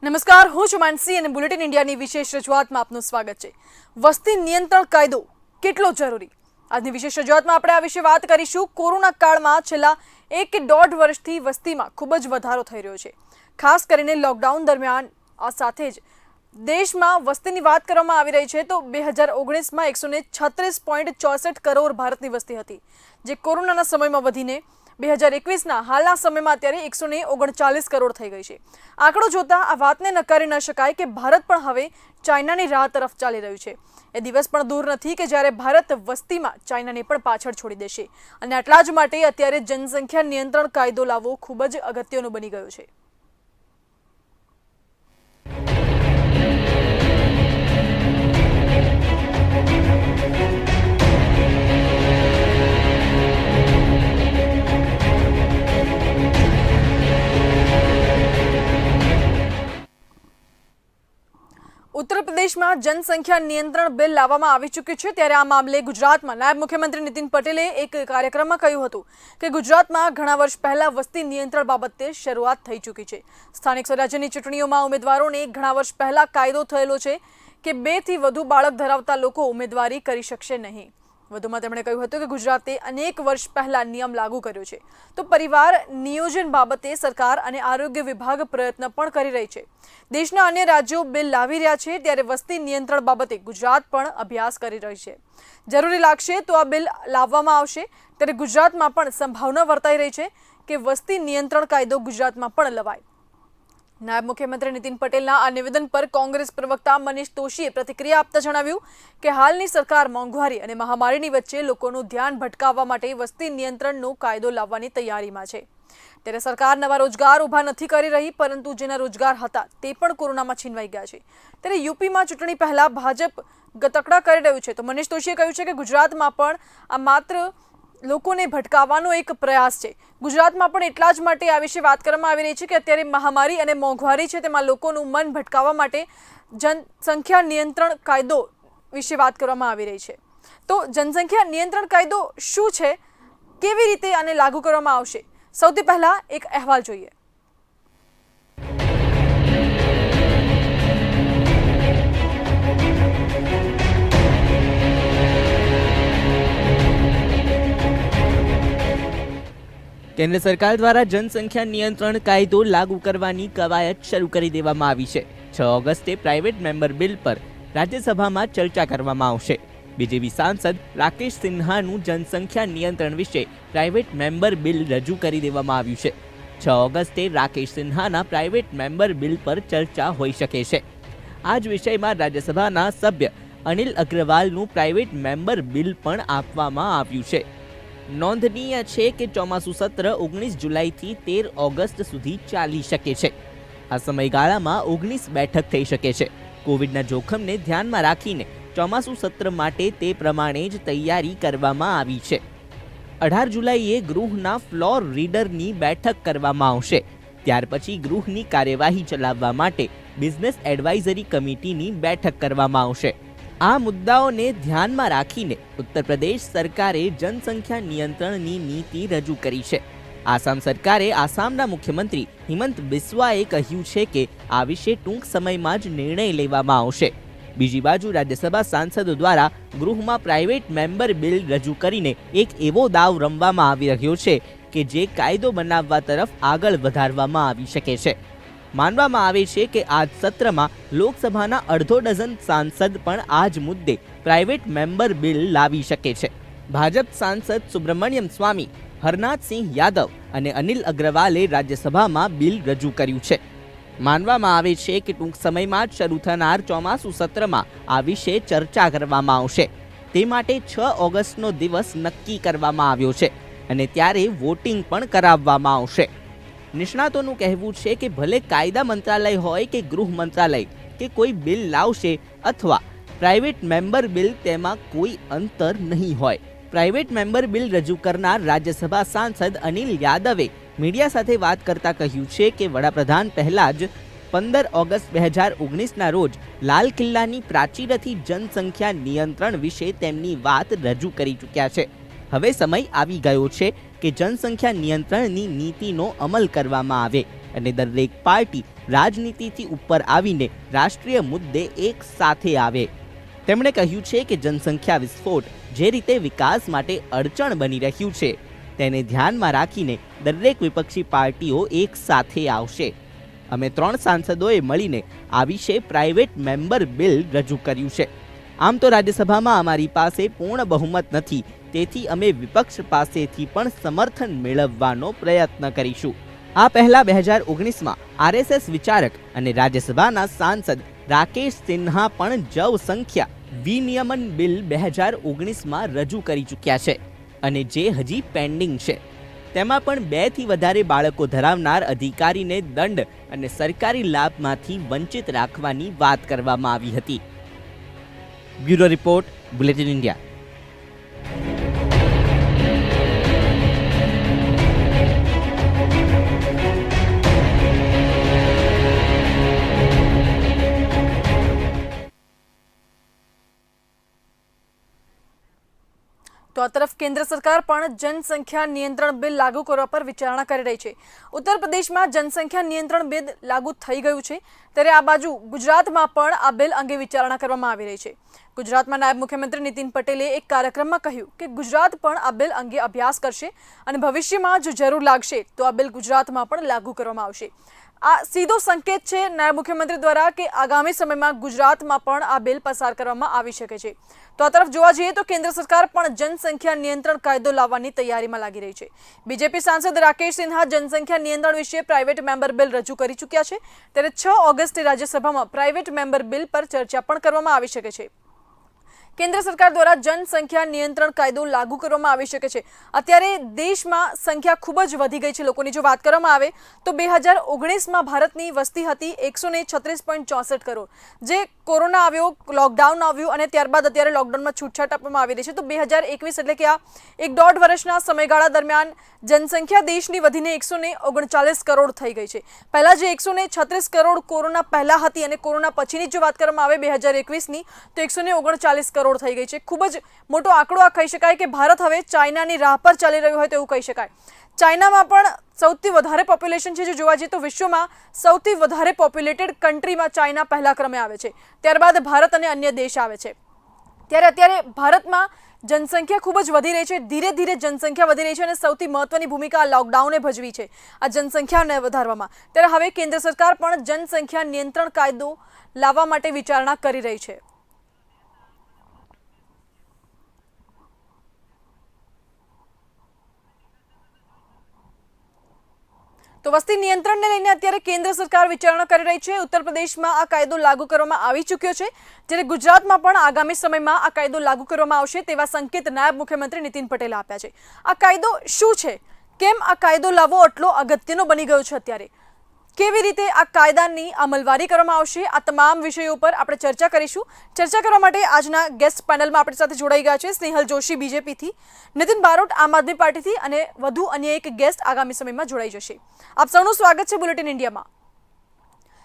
નમસ્કાર, હું છું માનસી અને બુલેટિન ઇન્ડિયાની વિશેષ રજૂઆતમાં આપનું સ્વાગત છે। વસ્તી નિયંત્રણ કાયદો કેટલો જરૂરી? આજની વિશેષ રજૂઆતમાં આપણે આ વિશે વાત કરીશું। કોરોના કાળમાં છેલ્લા 1 કે 1.5 વર્ષથી વસ્તીમાં ખૂબ જ વધારો થઈ રહ્યો છે। ખાસ કરીને લોકડાઉન દરમિયાન આ સાથે જ દેશમાં વસ્તીની વાત કરવામાં આવી રહી છે તો 2019માં 136.64 કરોડ ભારતની વસ્તી હતી, જે કોરોનાના સમયમાં વધીને 2021ના હાલના સમયમાં અત્યારે 139 કરોડ થઈ ગઈ છે। આંકડો જોતા આ વાતને નકારી ન શકાય કે ભારત પણ હવે ચાઇનાની રાહ તરફ ચાલી રહ્યું છે। એ દિવસ પણ દૂર નથી કે જ્યારે ભારત વસ્તીમાં ચાઇનાને પણ પાછળ છોડી દેશે અને આટલા જ માટે અત્યારે જનસંખ્યા નિયંત્રણ કાયદો લાવવો ખૂબ જ અગત્યનું બની ગયું છે। उत्तर प्रदेश में जनसंख्या नियंत्रण बिल लाववामां आवी चूक्युं छे, त्यारे आ मामले गुजरातमां नायब मुख्यमंत्री नितिन पटेले एक कार्यक्रममां कह्युं हतुं के गुजरातमां घणा वर्ष पहला वस्ती नियंत्रण बाबते शरूआत थई चूकी छे। स्थानिक स्वराज्यनी चूंटणीओमां उमेदवारोने घणा वर्ष पहला कायदो थयेलो छे के 2 થી વધુ बाळक धरावता लोको उमेदवारी करी शकशे नहीं। વધુમાં તેમણે કહ્યું હતું કે ગુજરાતે અનેક વર્ષ પહેલા નિયમ લાગુ કર્યો છે તો પરિવાર નિયોજન બાબતે સરકાર અને આરોગ્ય વિભાગ પ્રયત્ન પણ કરી રહી છે। દેશના અન્ય રાજ્યો બિલ લાવી રહ્યા છે ત્યારે વસ્તી નિયંત્રણ બાબતે ગુજરાત પણ અભ્યાસ કરી રહી છે। જરૂરી લાગશે તો આ બિલ લાવવામાં આવશે, ત્યારે ગુજરાતમાં પણ સંભાવના વર્તાઈ રહી છે કે વસ્તી નિયંત્રણ કાયદો ગુજરાતમાં પણ લવાય। નાયબ મુખ્યમંત્રી નીતિન પટેલના આ નિવેદન પર કોંગ્રેસ પ્રવક્તા મનીષ તોશીએ પ્રતિક્રિયા આપતા જણાવ્યું કે હાલની સરકાર મોંઘવારી અને મહામારીની વચ્ચે લોકોનું ધ્યાન ભટકાવવા માટે વસ્તી નિયંત્રણનો કાયદો લાવવાની તૈયારીમાં છે। ત્યારે સરકાર નવા રોજગાર ઊભા નથી કરી રહી, પરંતુ જેના રોજગાર હતા તે પણ કોરોનામાં છીનવાઈ ગયા છે। ત્યારે યુપીમાં ચૂંટણી પહેલા ભાજપ ગતકડા કરી રહ્યું છે તો મનીષ તોશીએ કહ્યું છે કે ગુજરાતમાં પણ આ માત્ર લોકોને ભટકાવવાનો એક પ્રયાસ છે। ગુજરાતમાં પણ એટલા જ માટે આ વિશે વાત કરવામાં આવી રહી છે કે અત્યારે મહામારી અને મોંઘવારી છે તેમાં લોકોનું મન ભટકાવવા માટે જનસંખ્યા નિયંત્રણ કાયદો વિશે વાત કરવામાં આવી રહી છે। તો જનસંખ્યા નિયંત્રણ કાયદો શું છે, કેવી રીતે આને લાગુ કરવામાં આવશે, સૌથી પહેલા એક અહેવાલ જોઈએ। केंद्र सरकार द्वारा जनसंख्या नियंत्रण कायदो लागू करवानी कवायत शुरू करी देवामां आवी छे। 6 ऑगस्टे प्राइवेट मेम्बर बिल पर राज्यसभा में चर्चा करवामां आवशे। बीजेपी सांसद राकेश सिन्हानुं जनसंख्या नियंत्रण विषे प्राइवेट मेम्बर बिल रजू करी देवामां आव्युं छे। 6 ऑगस्टे राकेश सिन्हाना प्राइवेट मेम्बर बिल पर चर्चा होई शके छे। आज विषयमां राज्यसभाना सभ्य अनिल अग्रवालनुं प्राइवेट मेम्बर बिल पण आपवामां आव्युं छे। नोंधनीय है कि ચોમાસુ સત્ર 19 जुलाई 13 ऑगस्ट सुधी चाली शके छे। आ समयगाळामां 19 बेठक थई शके छे। कोविडना जोखमने ध्यानमां राखीने ચોમાસુ सत्र माटे ते प्रमाणे ज तैयारी करवामां आवी छे। 18 जुलाईए गृहना फ्लोर रीडरनी बेठक करवामां आवशे। त्यार पछी गृहनी कार्यवाही चलाववा माटे बिजनेस एडवाइजरी कमिटीनी बेठक करवामां आवशे। आ मुद्दाओने ध्यानमां राखीने उत्तर प्रदेश सरकारे जनसंख्या नियंत्रणनी नीति रजू करी छे। आसाम सरकारे आसामना मुख्यमंत्री हिमंत बिस्वाए कह्युं छे के आ विषे टूंक समयमां ज निर्णय लेवामां आवशे। बीजी बाजु राज्यसभा सांसदों द्वारा गृहमां प्राइवेट मेम्बर बिल रजू करीने एक एवो दाव रमवामां आवी रह्यो छे के जे कायदो बनाववा तरफ आगळ वधारवामां आवी शके छे। मानवामां आवे छे के आज सत्रमां लोकसभाना अर्धो डझन सांसद पण आज मुद्दे प्राइवेट मेम्बर बिल लावी शके छे। भाजप सांसद सुब्रमण्यम स्वामी, हरनाथ सिंह यादव अने अनिल अग्रवाले राज्यसभामां बिल रजू कर्युं छे। मानवामां आवे छे के टूंक समयमां ज शरू थनार ચોમાસુ સત્રમાં आ विषे चर्चा करवामां आवशे। ते माटे 6 ऑगस्टनो दिवस नक्की करवामां आव्यो छे अने त्यारे वोटिंग पण कराववामां आवशे। निष्णातोनुं कहेवुं छे के भले कायदा मंत्रालय होय के गृह मंत्रालय के कोई बिल लावशे अथवा प्राइवेट मेम्बर बिल तेमां कोई अंतर नहीं होय। प्राइवेट मेम्बर बिल रजू करनार राज्यसभा सांसद अनिल यादवे मीडिया साथे वात करता कह्युं छे के वडाप्रधान पहला ज 15 ऑगस्ट 2019 ना रोज लाल किल्लानी प्राचीरथी जनसंख्या नियंत्रण विषे तेमनी वात रजू करी चूक्या छे। હવે સમય આવી ગયો છે કે જનસંખ્યા નિયંત્રણની નીતિનો અમલ કરવામાં આવે અને દરેક પાર્ટી રાજનીતિથી ઉપર આવીને રાષ્ટ્રીય મુદ્દે એક સાથે આવે. તેમણે કહ્યું છે કે જનસંખ્યા વિસ્ફોટ જે રીતે વિકાસ માટે અડચણ બની રહ્યું છે તેને ધ્યાનમાં રાખીને દરેક વિપક્ષી પાર્ટીઓ એક સાથે આવશે. અમે 3 સાંસદોએ મળીને આ વિશે પ્રાઇવેટ મેમ્બર બિલ રજૂ કર્યું છે. આમ તો રાજ્યસભામાં અમારી પાસે પૂર્ણ બહુમત નથી, તેથી અમે વિપક્ષ પાસેથી પણ સમર્થન મેળવવાનો પ્રયત્ન કરીશું. આ પહેલા 2019માં આરએસએસ વિચારક અને રાજ્યસભાના સાંસદ રાકેશ સિન્હા પણ જનસંખ્યા વિનિયમન બિલ 2019માં રજૂ કરી ચૂક્યા છે અને જે હજી પેન્ડિંગ છે. તેમાં પણ 2 થી વધારે બાળકો ધરાવનાર અધિકારીને દંડ અને સરકારી લાભમાંથી વંચિત રાખવાની વાત કરવામાં આવી હતી. Bureau report, bulletin India. તો આ તરફ કેન્દ્ર સરકાર પણ જનસંખ્યા નિયંત્રણ બિલ લાગુ કરવા પર વિચારણા કરી રહી છે. ઉત્તર પ્રદેશમાં જનસંખ્યા નિયંત્રણ બિલ લાગુ થઈ ગયું છે, ત્યારે આ બાજુ ગુજરાતમાં પણ આ બિલ અંગે વિચારણા કરવામાં આવી રહી છે. ગુજરાતમાં નાયબ મુખ્યમંત્રી નીતિન પટેલે એક કાર્યક્રમમાં કહ્યું કે ગુજરાત પણ આ બિલ અંગે અભ્યાસ કરશે અને ભવિષ્યમાં જો જરૂર લાગશે તો આ બિલ ગુજરાતમાં પણ લાગુ કરવામાં આવશે. આ સીધો સંકેત છે નાયબ મુખ્યમંત્રી દ્વારા કે આગામી સમયમાં ગુજરાતમાં પણ આ બિલ પસાર કરવામાં આવી શકે છે. તો આ તરફ જોવા જઈએ તો કેન્દ્ર સરકાર પણ જનસંખ્યા નિયંત્રણ કાયદો લાવવાની તૈયારીમાં લાગી રહી છે. બીજેપી સાંસદ રાકેશ સિન્હા જનસંખ્યા નિયંત્રણ વિશે પ્રાઇવેટ મેમ્બર બિલ રજૂ કરી ચૂક્યા છે, ત્યારે 6 ઓગસ્ટે રાજ્યસભામાં પ્રાઇવેટ મેમ્બર બિલ પર ચર્ચા પણ કરવામાં આવી શકે છે. કેન્દ્ર સરકાર દ્વારા જનસંખ્યા નિયંત્રણ કાયદો લાગુ કરવામાં આવી શકે છે. અત્યારે દેશમાં સંખ્યા ખૂબ જ વધી ગઈ છે લોકોની. જો વાત કરવામાં આવે તો 2019માં ભારતની વસ્તી હતી 136.64 કરોડ. જે કોરોના આવ્યો, લોકડાઉન આવ્યું અને ત્યારબાદ અત્યારે લોકડાઉનમાં છૂટછાટ આપવામાં આવી રહી છે. તો 2021 એટલે કે આ 1.5 વર્ષના સમયગાળા દરમિયાન જનસંખ્યા દેશની વધીને 139 કરોડ થઈ ગઈ છે. પહેલા જે 136 કરોડ કોરોના પહેલા હતી અને કોરોના પછીની જો વાત કરવામાં આવે 2021ની તો 139 કરોડ થઈ ગઈ છે. ખૂબ જ મોટો આંકડો આ કહી શકાય કે ભારત હવે ચાઇનાની રાહ પર ચાલી રહ્યું હોય તેવું કહી શકાય. ચાઇનામાં પણ સૌથી વધારે પોપ્યુલેશન છે. જો જોવા જઈએ તો વિશ્વમાં સૌથી વધારે પોપ્યુલેટેડ કન્ટ્રીમાં ચાઇના પહેલા ક્રમે આવે છે, ત્યારબાદ ભારત અને અન્ય દેશ આવે છે. ત્યારે અત્યારે ભારતમાં જનસંખ્યા ખૂબ જ વધી રહી છે. ધીરે ધીરે જનસંખ્યા વધી રહી છે અને સૌથી મહત્વની ભૂમિકા લોકડાઉને ભજવી છે આ જનસંખ્યાને વધારવામાં. ત્યારે હવે કેન્દ્ર સરકાર પણ જનસંખ્યા નિયંત્રણ કાયદો લાવવા માટે વિચારણા કરી રહી છે. તો વસ્તી નિયંત્રણને લઈને અત્યારે કેન્દ્ર સરકાર વિચારણા કરી રહી છે. ઉત્તર પ્રદેશમાં આ કાયદો લાગુ કરવામાં આવી ચૂક્યો છે, જ્યારે ગુજરાતમાં પણ આગામી સમયમાં આ કાયદો લાગુ કરવામાં આવશે તેવા સંકેત નાયબ મુખ્યમંત્રી નીતિન પટેલે આપ્યા છે. આ કાયદો શું છે, કેમ આ કાયદો લાવવો આટલો અગત્યનો બની ગયો છે, અત્યારે કેવી રીતે આ કાયદાની અમલવારી કરવામાં આવશે, આ તમામ વિષયો પર આપણે ચર્ચા કરીશું. ચર્ચા કરવા માટે આજના ગેસ્ટ પેનલમાં આપણી સાથે જોડાઈ ગયા છે સ્નેહલ જોશી બીજેપીથી, નીતિન બારોટ આમ આદમી પાર્ટીથી અને વધુ અન્ય એક ગેસ્ટ આગામી સમયમાં જોડાઈ જશે. આપ સૌનું સ્વાગત છે બુલેટિન ઇન્ડિયામાં.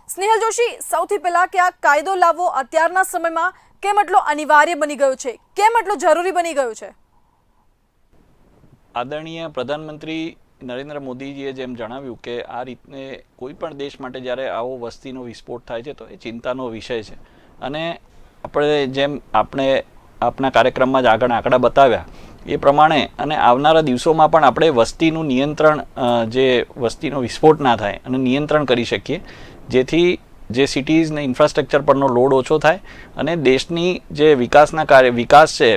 સ્નેહલ જોશી, સૌથી પહેલા કે આ કાયદો લાવવો અત્યારના સમયમાં કેમ એટલો અનિવાર્ય બની ગયો છે, કેમ એટલો જરૂરી બની ગયો છે? આદરણીય પ્રધાનમંત્રી નરેન્દ્ર મોદીજીએ જેમ જણાવ્યું કે આ રીતને કોઈ પણ દેશ માટે જ્યારે આવો વસ્તીનો વિસ્ફોટ થાય છે તો એ ચિંતાનો વિષય છે. અને આપણે આપણા કાર્યક્રમમાં જ આગળ આંકડા બતાવ્યા એ પ્રમાણે અને આવનારા દિવસોમાં પણ આપણે વસ્તીનું નિયંત્રણ, જે વસ્તીનો વિસ્ફોટ ના થાય અને નિયંત્રણ કરી શકીએ, જેથી જે સિટીઝ ને ઇન્ફ્રાસ્ટ્રક્ચર પરનો લોડ ઓછો થાય અને દેશની જે વિકાસ છે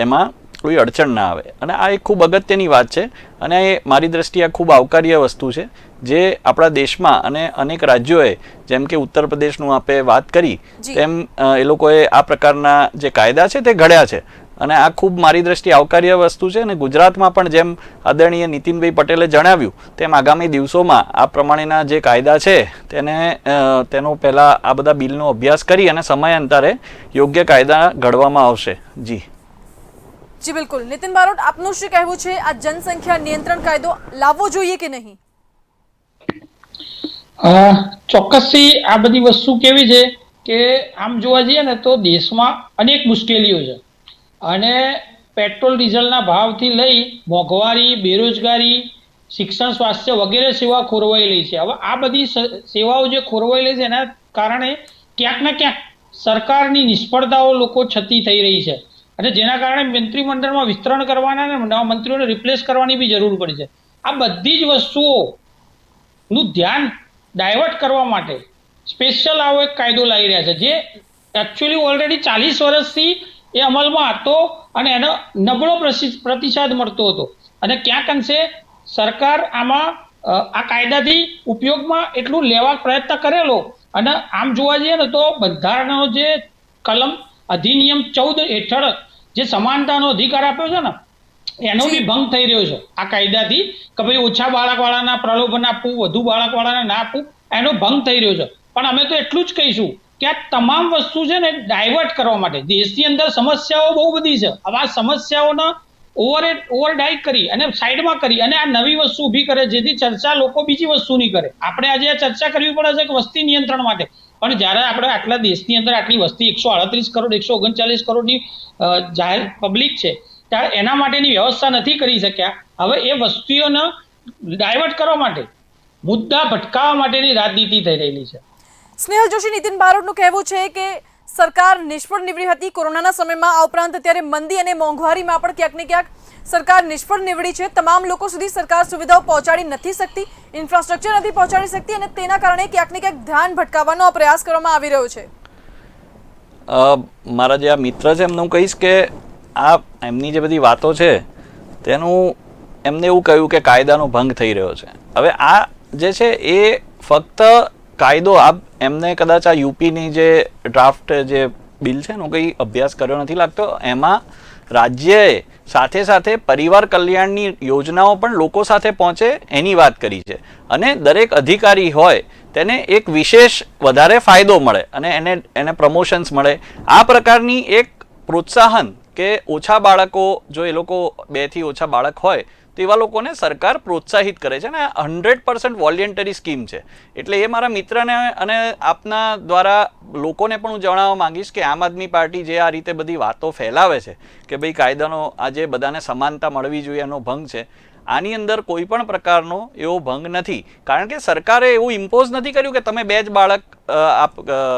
એમાં કોઈ અડચણ ના આવે. અને આ એક ખૂબ અગત્યની વાત છે અને એ મારી દ્રષ્ટિએ આ ખૂબ આવકાર્ય વસ્તુ છે જે આપણા દેશમાં અને અનેક રાજ્યોએ, જેમ કે ઉત્તર પ્રદેશનું આપણે વાત કરી તેમ એ લોકોએ આ પ્રકારના જે કાયદા છે તે ઘડ્યા છે અને આ ખૂબ મારી દ્રષ્ટિએ આવકાર્ય વસ્તુ છે. અને ગુજરાતમાં પણ જેમ આદરણીય નીતિનભાઈ પટેલે જણાવ્યું તેમ આગામી દિવસોમાં આ પ્રમાણેના જે કાયદા છે તેનો પહેલાં આ બધા બિલનો અભ્યાસ કરી અને સમયાંતરે યોગ્ય કાયદા ઘડવામાં આવશે. જી બિલકુલ. નીતિન બારોટ, આપનું શું કહેવું છે, આ જનસંખ્યા નિયંત્રણ કાયદો લાવવો જોઈએ કે નહીં? ચોક્કસથી આ બધી વસ્તુ કેવી છે કે આમ જોવા જઈએ ને તો દેશમાં અનેક મુશ્કેલીઓ છે અને પેટ્રોલ ડીઝલના ભાવથી લઈ મોંઘવારી, બેરોજગારી શિક્ષણ, સ્વાસ્થ્ય વગેરે સેવા ખોરવાયેલી છે. હવે આ બધી સેવાઓ જે ખોરવાયેલી છે એના કારણે ક્યાંક ને ક્યાંક સરકારની નિષ્ફળતાઓ લોકો છતી થઈ રહી છે અને જેના કારણે મંત્રીમંડળમાં વિસ્તરણ કરવાના અને નવા મંત્રીઓને રિપ્લેસ કરવાની બી જરૂર પડી છે. આ બધી જ વસ્તુઓનું ધ્યાન ડાયવર્ટ કરવા માટે સ્પેશિયલ આવો એક કાયદો લાવી રહ્યા છે જે એકચ્યુઅલી ઓલરેડી 40 વર્ષથી એ અમલમાં હતો અને એનો નબળો પ્રતિસાદ મળતો હતો અને ક્યાંક અંશે સરકાર આમાં આ કાયદાથી ઉપયોગમાં એટલું લેવા પ્રયત્ન કરેલો અને આમ જોવા જઈએ ને તો બંધારણનો જે કલમ અધિનિયમ 14 હેઠળ જે સમાનતાનો અધિકાર આપ્યો છે ને એનો બી ભંગ થઈ રહ્યો છે આ કાયદાથી કે ભાઈ ઓછા બાળકવાળાના પ્રલોભન આપવું, વધુ બાળકવાળાને ના આપવું, એનો ભંગ થઈ રહ્યો છે. પણ અમે તો એટલું જ કહીશું કે આ તમામ વસ્તુ છે ને ડાયવર્ટ કરવા માટે દેશની અંદર સમસ્યાઓ બહુ બધી છે. હવે આ સમસ્યાઓને ઓવરડાઇટ કરી અને સાઈડમાં કરી અને આ નવી વસ્તુ ઊભી કરે જેથી ચર્ચા લોકો બીજી વસ્તુની કરે. આપણે આજે આ ચર્ચા કરવી પડે છે કે વસ્તી નિયંત્રણ માટે, પણ જ્યારે આપણે આટલા દેશની અંદર આટલી વસ્તી 138 કરોડ 139 કરોડની જાહેર પબ્લિક છે ત્યારે એના માટેની વ્યવસ્થા નથી કરી શક્યા. હવે એ વસ્તુઓને ડાયવર્ટ કરવા માટે, મુદ્દા ભટકાવવા માટેની રાજનીતિ થઈ રહેલી છે. સ્નેહલ જોશી, નીતિન બારોટનું કહેવું છે કે સરકાર નિષ્ફળ નીવડી હતી કોરોનાના સમયમાં. આ ઉપરાંત અત્યારે મંદી અને મોંઘવારીમાં પણ ક્યાંક ને ક્યાંક સરકાર નિષ્ફળ નીવડી છે. તમામ લોકો સુધી સરકાર સુવિધાઓ પહોંચાડી નથી શકતી, ઇન્ફ્રાસ્ટ્રક્ચર નથી પહોંચાડી શકતી અને તેના કારણે ક્યાંક ને ક્યાંક ધ્યાન ભટકાવવાનો પ્રયાસ કરવામાં આવી રહ્યો છે. મારા જે આ મિત્ર છે એમને હું કહીશ કે આ એમની જે બધી વાતો છે તેનું એમને એવું કહ્યું કે કાયદાનો ભંગ થઈ રહ્યો છે. હવે આ જે છે એ ફક્ત કાયદો એમને કદાચ આ યુપીની જે ડ્રાફ્ટ જે બિલ છે એનો કંઈ અભ્યાસ કર્યો નથી લાગતો. એમાં રાજ્યએ સાથે સાથે પરિવાર કલ્યાણની યોજનાઓ પણ લોકો સાથે પહોંચે એની વાત કરી છે અને દરેક અધિકારી હોય તેને એક વિશેષ વધારે ફાયદો મળે અને એને પ્રમોશન્સ મળે. આ પ્રકારની એક પ્રોત્સાહન કે ઓછા બાળકો, જો એ લોકો 2 થી ઓછા બાળક હોય તો એવા લોકોને સરકાર પ્રોત્સાહિત કરે છે અને 100% વોલેન્ટરી સ્કીમ છે. એટલે એ મારા મિત્રને અને આપના દ્વારા લોકોને પણ હું જણાવવા માંગીશ કે આમ આદમી પાર્ટી જે આ રીતે બધી વાતો ફેલાવે છે કે ભાઈ કાયદાનો આજે બધાને સમાનતા મળવી જોઈએ એનો ભંગ છે, આની અંદર કોઈ પણ પ્રકારનો એવો ભંગ નથી. કારણ કે સરકારે એવું ઇમ્પોઝ નથી કર્યું કે તમે 2 જ બાળક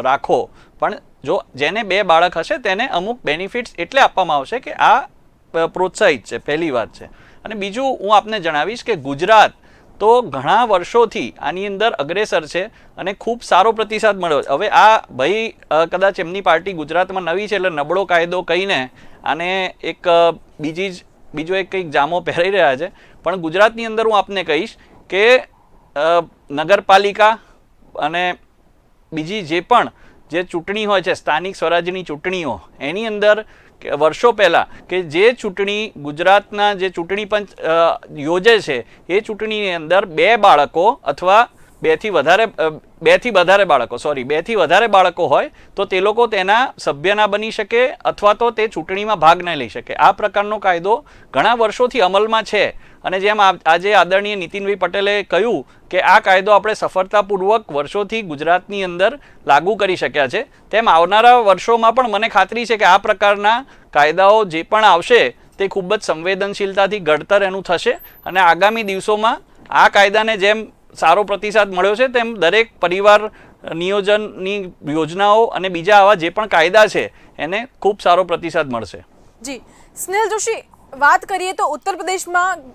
રાખો, પણ જો જેને 2 બાળક હશે તેને અમુક બેનિફિટ્સ એટલે આપવામાં આવશે કે આ પ્રોત્સાહિત છે. પહેલી વાત છે. અને બીજું હું આપને જણાવીશ કે ગુજરાત તો ઘણા વર્ષોથી આની અંદર અગ્રેસર છે અને ખૂબ સારો પ્રતિસાદ મળ્યો. હવે આ ભાઈ કદાચ એમની પાર્ટી ગુજરાતમાં નવી છે એટલે નબળો કાયદો કહીને આને એક બીજો એક કંઈક જામો પહેરાઈ રહ્યા છે. પણ ગુજરાતની અંદર હું આપને કહીશ કે નગરપાલિકા અને બીજી જે પણ જે ચૂંટણી હોય છે, સ્થાનિક સ્વરાજ્યની ચૂંટણીઓ, એની અંદર વર્ષો પહેલાં કે જે ચૂંટણી ગુજરાતના જે ચૂંટણી પંચ યોજે છે એ ચૂંટણીની અંદર 2 બાળકો અથવા 2 થી વધારે બાળકો હોય તો તે લોકો તેના સભ્ય ના બની શકે અથવા તો તે ચૂંટણીમાં ભાગ ન લઈ શકે. આ પ્રકારનો કાયદો ઘણા વર્ષોથી અમલમાં છે અને જેમ આજે આદરણીય નીતિનભાઈ પટેલે કહ્યું કે આ કાયદો આપણે સફળતાપૂર્વક વર્ષોથી ગુજરાતની અંદર લાગુ કરી શક્યા છે, તેમ આવનારા વર્ષોમાં પણ મને ખાતરી છે કે આ પ્રકારના કાયદાઓ જે પણ આવશે તે ખૂબ જ સંવેદનશીલતાથી ઘડતર એનું થશે અને આગામી દિવસોમાં આ કાયદાને જેમ સારો પ્રતિસાદ મળ્યો છે તેમ દરેક પરિવાર નિયોજનની યોજનાઓ અને બીજા આવા જે પણ કાયદા છે એને ખૂબ સારો પ્રતિસાદ મળશે. જી સ્નેહલ જોશી, વાત કરીએ તો ઉત્તર પ્રદેશમાં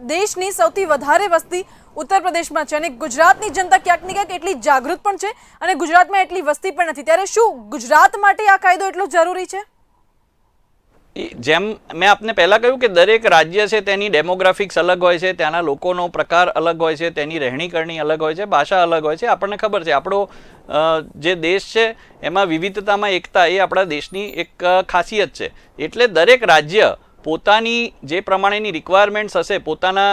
દેશની સૌથી વધારે વસ્તી ઉત્તર પ્રદેશમાં છે અને ગુજરાતની જનતા ક્યાંક ને ક્યાંક એટલી જાગૃત પણ છે અને ગુજરાતમાં એટલી વસ્તી પણ નથી. ત્યારે શું ગુજરાત માટે આ કાયદો એટલો જરૂરી છે? જેમ મેં આપને પહેલાં કહ્યું કે દરેક રાજ્ય છે તેની ડેમોગ્રાફિક્સ અલગ હોય છે, ત્યાંના લોકોનો પ્રકાર અલગ હોય છે, તેની રહેણીકરણી અલગ હોય છે, ભાષા અલગ હોય છે. આપણને ખબર છે આપણો જે દેશ છે એમાં વિવિધતામાં એકતા એ આપણા દેશની એક ખાસિયત છે. એટલે દરેક રાજ્ય પોતાની જે પ્રમાણેની રિક્વાયરમેન્ટ્સ હશે, પોતાના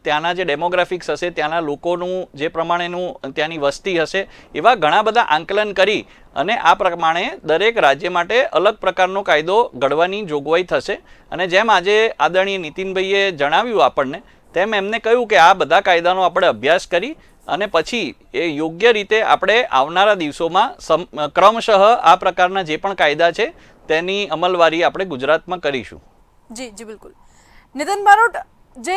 ત્યાંના જે ડેમોગ્રાફિક્સ હશે, ત્યાંના લોકોનું જે પ્રમાણેનું ત્યાંની વસ્તી હશે, એવા ઘણા બધા આંકલન કરી અને આ પ્રમાણે દરેક રાજ્ય માટે અલગ પ્રકારનો કાયદો ઘડવાની જોગવાઈ થશે. અને જેમ આજે આદરણીય નીતિનભાઈએ જણાવ્યું આપણને, તેમ એમને કહ્યું કે આ બધા કાયદાનો આપણે અભ્યાસ કરી અને પછી એ યોગ્ય રીતે આપણે આવનારા દિવસોમાં ક્રમશઃ આ પ્રકારના જે પણ કાયદા છે તેની અમલવારી આપણે ગુજરાતમાં કરીશું. જી જી બિલકુલ. નીતિન બારોટ, જે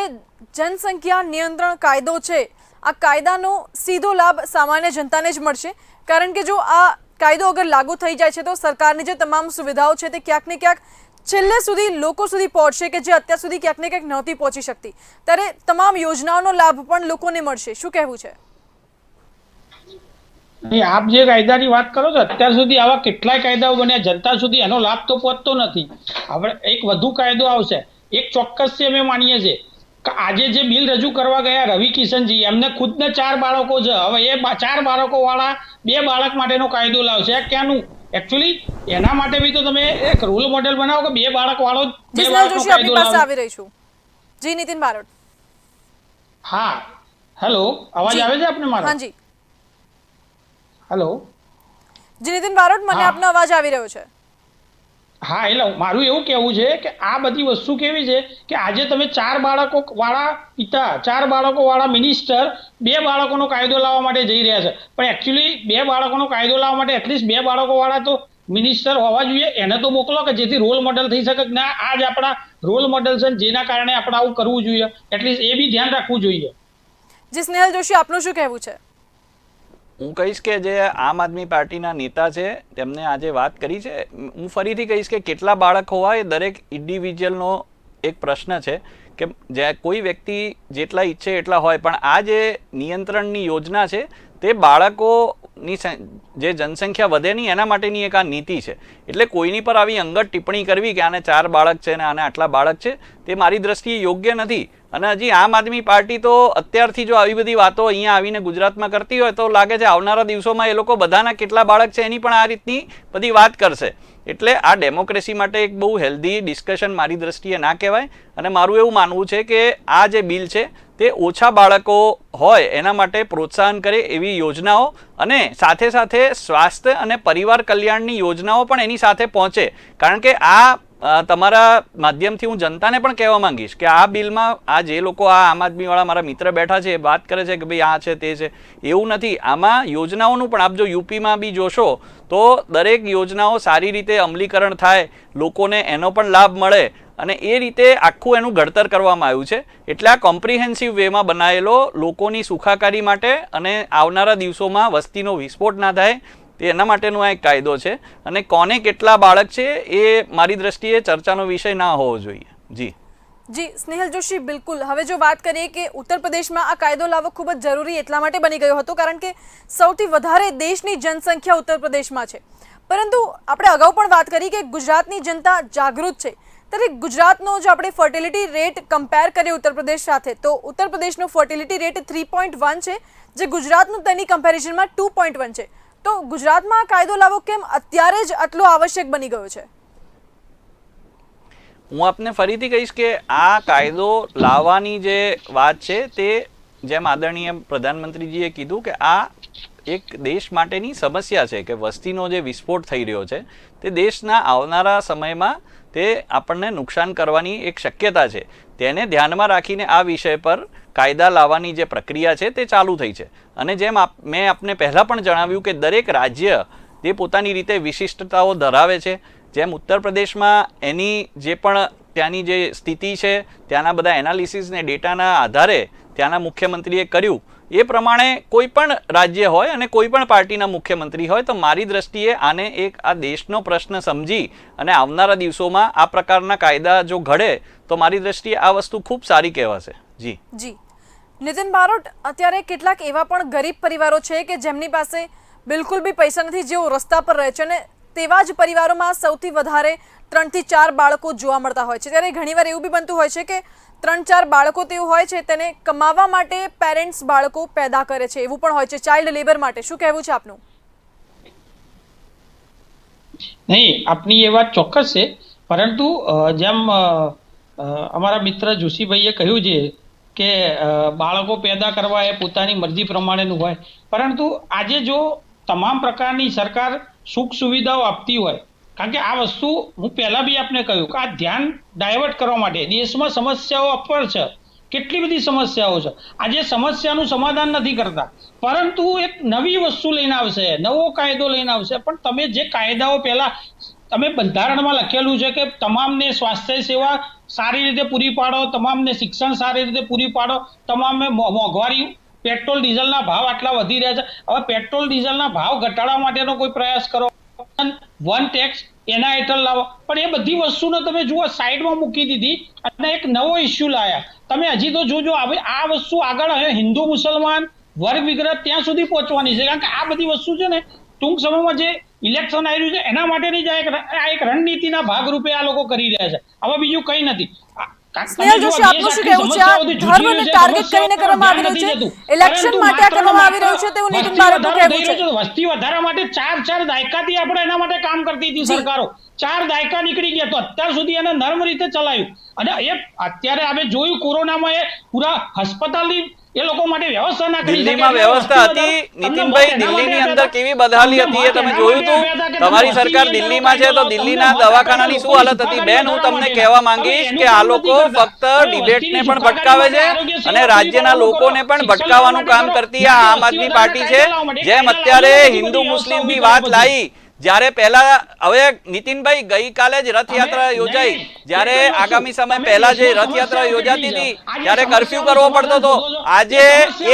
જનસંખ્યા નિયંત્રણ કાયદો છે આ કાયદાનો સીધો લાભ સામાન્ય જનતાને જ મળશે, કારણ કે જો આ કાયદો અગર લાગુ થઈ જાય છે તો સરકારની જે તમામ સુવિધાઓ છે તે ક્યાંક ને ક્યાંક છેલ્લે સુધી લોકો સુધી પહોંચશે કે જે અત્યાર સુધી ક્યાંક ને ક્યાંક નહોતી પહોંચી શકતી, ત્યારે તમામ યોજનાઓનો લાભ પણ લોકોને મળશે. શું કહેવું છે? આપ જે કાયદાની વાત કરો છો, અત્યાર સુધી આવા કેટલાય કાયદાઓ બન્યા, જનતા સુધી એનો લાભ તો પહોંચતો નથી. હવે એક વધુ કાયદો આવશે. એક ચોક્કસથી અમે માનીએ છીએ કે આજે જે બિલ રજૂ કરવા ગયા રવિ કિશનજી, એમને ખુદને 4 બાળકો છે. હવે એ 4 બાળકો વાળા 2 બાળક માટેનો કાયદો લાવશે. આ ક્યાંનું? એકચ્યુઅલી એના માટે બી તો તમે એક રોલ મોડેલ બનાવો કે 2 બાળક વાળો 2 બાળકનો કાયદો લાવો. આવી રહી છું. જી નીતિન બારોટ. હા, હેલો, અવાજ આવે છે આપને મારો? હાજી હેલો, જી નીતિન બારોટ, મને આપનો અવાજ આવી રહ્યો છે. હા, એટલે મારું એવું કહેવું છે કે આ બધી વસ્તુ કેવી છે કે આજે તમે 4 બાળકો વાળા પિતા, 4 બાળકો વાળા મિનિસ્ટર 2 બાળકોનો કાયદો લાવવા માટે જઈ રહ્યા છે. પણ એકચ્યુઅલી 2 બાળકોનો કાયદો લાવવા માટે એટલીસ્ટ 2 બાળકો વાળા તો મિનિસ્ટર હોવા જોઈએ. એને તો મોકલો કે જેથી રોલ મોડેલ થઈ શકે કે ના આ જ આપણા રોલ મોડેલ છે, જેના કારણે આપણે આવું કરવું જોઈએ. એટલીસ્ટ એ બી ધ્યાન રાખવું જોઈએ. જી સ્નેહલ જોશી, આપનું શું કહેવું છે? હું કહીશ કે જે આમ આદમી પાર્ટીના નેતા છે તેમને આજે વાત કરી છે, હું ફરીથી કહીશ કે કેટલા બાળક હોવા એ દરેક ઇન્ડિવિજ્યુઅલનો એક પ્રશ્ન છે કે જે કોઈ વ્યક્તિ જેટલા ઈચ્છે એટલા હોય, પણ આ જે નિયંત્રણની યોજના છે તે બાળકોની જે જનસંખ્યા વધે નહીં એના માટેની એક આ નીતિ છે. એટલે કોઈની પર આવી અંગત ટિપ્પણી કરવી કે આને 4 બાળક છે ને આને આટલા બાળક છે તે મારી દ્રષ્ટિએ યોગ્ય નથી. અને હજી આમ આદમી પાર્ટી તો અત્યારથી જો આવી બધી વાતો અહીંયા આવીને ગુજરાતમાં કરતી હોય તો લાગે છે આવનારા દિવસોમાં એ લોકો બધાના કેટલા બાળક છે એની પણ આ રીતની બધી વાત કરશે. એટલે આ ડેમોક્રેસી માટે એક બહુ હેલ્ધી ડિસ્કશન મારી દ્રષ્ટિએ ના કહેવાય. અને મારું એવું માનવું છે કે આ જે બિલ છે તે ઓછા બાળકો હોય એના માટે પ્રોત્સાહન કરે એવી યોજનાઓ અને સાથે સાથે સ્વાસ્થ્ય અને પરિવાર કલ્યાણની યોજનાઓ પણ એની સાથે પહોંચે. કારણ કે આ તમારા માધ્યમથી હું જનતાને પણ કહેવા માંગીશ કે આ બિલમાં આ જે લોકો આ આમ આદમીવાળા મારા મિત્ર બેઠા છે એ વાત કરે છે કે ભાઈ આ છે તે છે, એવું નથી. આમાં યોજનાઓનું પણ આપ જો યુપીમાં બી જોશો તો દરેક યોજનાઓ સારી રીતે અમલીકરણ થાય, લોકોને એનો પણ લાભ મળે અને એ રીતે આખું એનું ઘડતર કરવામાં આવ્યું છે. એટલે આ કોમ્પ્રિહેન્સિવ વેમાં બનાવેલો લોકોની સુખાકારી માટે અને આવનારા દિવસોમાં વસ્તીનો વિસ્ફોટ ના થાય એના માટેનો આ એક કાયદો છે. અને કોને કેટલા બાળક છે એ મારી દ્રષ્ટિએ ચર્ચાનો વિષય ના હોવો જોઈએ. જી સ્નેહલ જોશી, બિલકુલ. હવે જો વાત કરીએ કે ઉત્તર પ્રદેશમાં આ કાયદો લાવવો ખૂબ જ જરૂરી એટલા માટે બની ગયો હતો કારણ કે સૌથી વધારે દેશની જનસંખ્યા ઉત્તર પ્રદેશમાં છે. પરંતુ આપણે અગાઉ પણ વાત કરી કે ગુજરાતની જનતા જાગૃત છે, ત્યારે ગુજરાતનો જો આપણે ફર્ટિલિટી રેટ કમ્પેર કરીએ ઉત્તર પ્રદેશ સાથે તો ઉત્તર પ્રદેશનો ફર્ટિલિટી રેટ 3.1 છે, જે ગુજરાતનું તેની કમ્પેરિઝનમાં 2.1 છે. તો ગુજરાતમાં આ કાયદો લાવવો કેમ અત્યારે જ આટલો આવશ્યક બની ગયો છે? હું આપને ફરીથી કહીશ કે આ કાયદો લાવવાની જે વાત છે તે જેમ આદરણીય પ્રધાનમંત્રીજીએ કીધું કે આ એક દેશ માટેની સમસ્યા છે કે વસ્તીનો જે વિસ્ફોટ થઈ રહ્યો છે તે દેશના આવનારા સમયમાં તે આપણને નુકસાન કરવાની એક શક્યતા છે. તેને ધ્યાનમાં રાખીને આ વિષય પર કાયદા લાવવાની જે પ્રક્રિયા છે તે ચાલુ થઈ છે. અને જેમ મેં આપને પહેલાં પણ જણાવ્યું કે દરેક રાજ્ય તે પોતાની રીતે વિશિષ્ટતાઓ ધરાવે છે. જેમ ઉત્તર પ્રદેશમાં એની જે પણ ત્યાંની જે સ્થિતિ છે, ત્યાંના બધા એનાલિસિસ ને ડેટાના આધારે ત્યાંના મુખ્યમંત્રીએ કર્યું એ પ્રમાણે કોઈ પણ રાજ્ય હોય અને કોઈ પણ પાર્ટીના મુખ્યમંત્રી હોય તો મારી દ્રષ્ટિએ આને એક આ દેશનો પ્રશ્ન સમજી અને આવનારા દિવસોમાં આ પ્રકારના કાયદા જો ઘડે તો મારી દ્રષ્ટિએ આ વસ્તુ ખૂબ સારી કહેવાશે. જી નીતિન બારોટ, અત્યારે કેટલાક એવા પણ ગરીબ પરિવારો છે કે જેમની પાસે બિલકુલ બી પૈસા નથી, જેઓ રસ્તા પર રહે છે અને તેવા જ પરિવારોમાં સૌથી વધારે 3 થી 4 બાળકો જોવા મળતા હોય છે. ત્યારે ઘણીવાર એવું બી બનતું હોય છે કે 3-4 બાળકો તેવું હોય છે તેને કમાવા માટે પેરેન્ટ્સ બાળકો પેદા કરે છે, એવું પણ હોય છે, ચાઇલ્ડ લેબર માટે. શું કહેવું છે આપનું? નહીં, આપની એ વાત ચોક્કસ છે, પરંતુ જેમ અમારા મિત્ર જોશીભાઈએ કહ્યું છે કે બાળકો પેદા કરવા એ પોતાની મરજી પ્રમાણેનું હોય, પરંતુ આજે જો તમામ પ્રકારની સરકાર સુખ સુવિધાઓ આપતી હોય, કારણ કે આ વસ્તુ હું પહેલાં બી આપને કહ્યું કે આ ધ્યાન ડાયવર્ટ કરવા માટે દેશમાં સમસ્યાઓ અપર છે, કેટલી બધી સમસ્યાઓ છે. આજે સમસ્યાનું સમાધાન નથી કરતા, પરંતુ એક નવી વસ્તુ લઈને આવશે, નવો કાયદો લઈને આવશે. પણ તમે જે કાયદાઓ પહેલા તમે બંધારણમાં લખેલું છે કે તમામને સ્વાસ્થ્ય સેવા સારી રીતે પૂરી પાડો, તમામને શિક્ષણ સારી રીતે પૂરી પાડો, તમામને મોંઘવારી પેટ્રોલ ડીઝલના ભાવ આટલા વધી રહ્યા છે, હવે પેટ્રોલ ડીઝલના ભાવ ઘટાડવા માટેનો કોઈ પ્રયાસ કરો, વન ટેક્સ એના હેઠળ લાવો. પણ એ બધી વસ્તુને તમે જુઓ સાઈડમાં મૂકી દીધી અને એક નવો ઇસ્યુ લાયા. તમે હજી તો જોજો હવે આ વસ્તુ આગળ હવે હિન્દુ મુસલમાન વર્ગ વિગ્રહ ત્યાં સુધી પહોંચવાની છે, કારણ કે આ બધી વસ્તુ છે ને ટૂંક સમયમાં જે ઇલેક્શન આવી રહ્યું છે એના માટેની જ આ એક રણનીતિના ભાગરૂપે આ લોકો કરી રહ્યા છે, હવે બીજું કંઈ નથી. સ્નેહલ જોશી, આપનું શું કહેવું છે? આ ધર્મને ટાર્ગેટ કરીને કરવામાં આવી રહ્યું છે, ઇલેક્શન માટે આ કરવામાં આવી રહ્યું છે તેવું નીતિન બારોટનું કહેવું છે. વસ્તી વધારા માટે ચાર દાયકાથી આપણે એના માટે કામ કરતી હતી સરકારો, 4 દાયકા નીકળી ગયા તો અત્યાર સુધી એને નર્મ રીતે ચલાવ્યું. અને એ અત્યારે આપણે જોયું કોરોનામાં એ પૂરા હોસ્પિટલની એ લોકો માટે વ્યવસ્થા ના કરી. દિલ્હીમાં વ્યવસ્થા હતી નીતિનભાઈ, દિલ્હીની અંદર કેવી બદહાલી હતી એ તમે જોયું હતું. તમારી સરકાર દિલ્હીમાં છે તો દિલ્હીના દવાખાનાની શું હાલત હતી? બેન, હું તમને કહેવા માંગીશ કે આ લોકો ફક્ત ડિબેટને પણ ભટકાવે છે અને રાજ્યના લોકોને પણ ભટકાવવાનું કામ કરતી આ આમ આદમી પાર્ટી છે. જેમ અત્યારે હિન્દુ મુસ્લિમની વાત લાવી, જ્યારે પહેલા હવે નીતિનભાઈ ગઈકાલે જ રથયાત્રા યોજાઈ, જ્યારે આગામી સમય પહેલા જે રથયાત્રા યોજાતી હતી ત્યારે કર્ફ્યુ કરવો પડતો હતો. આજે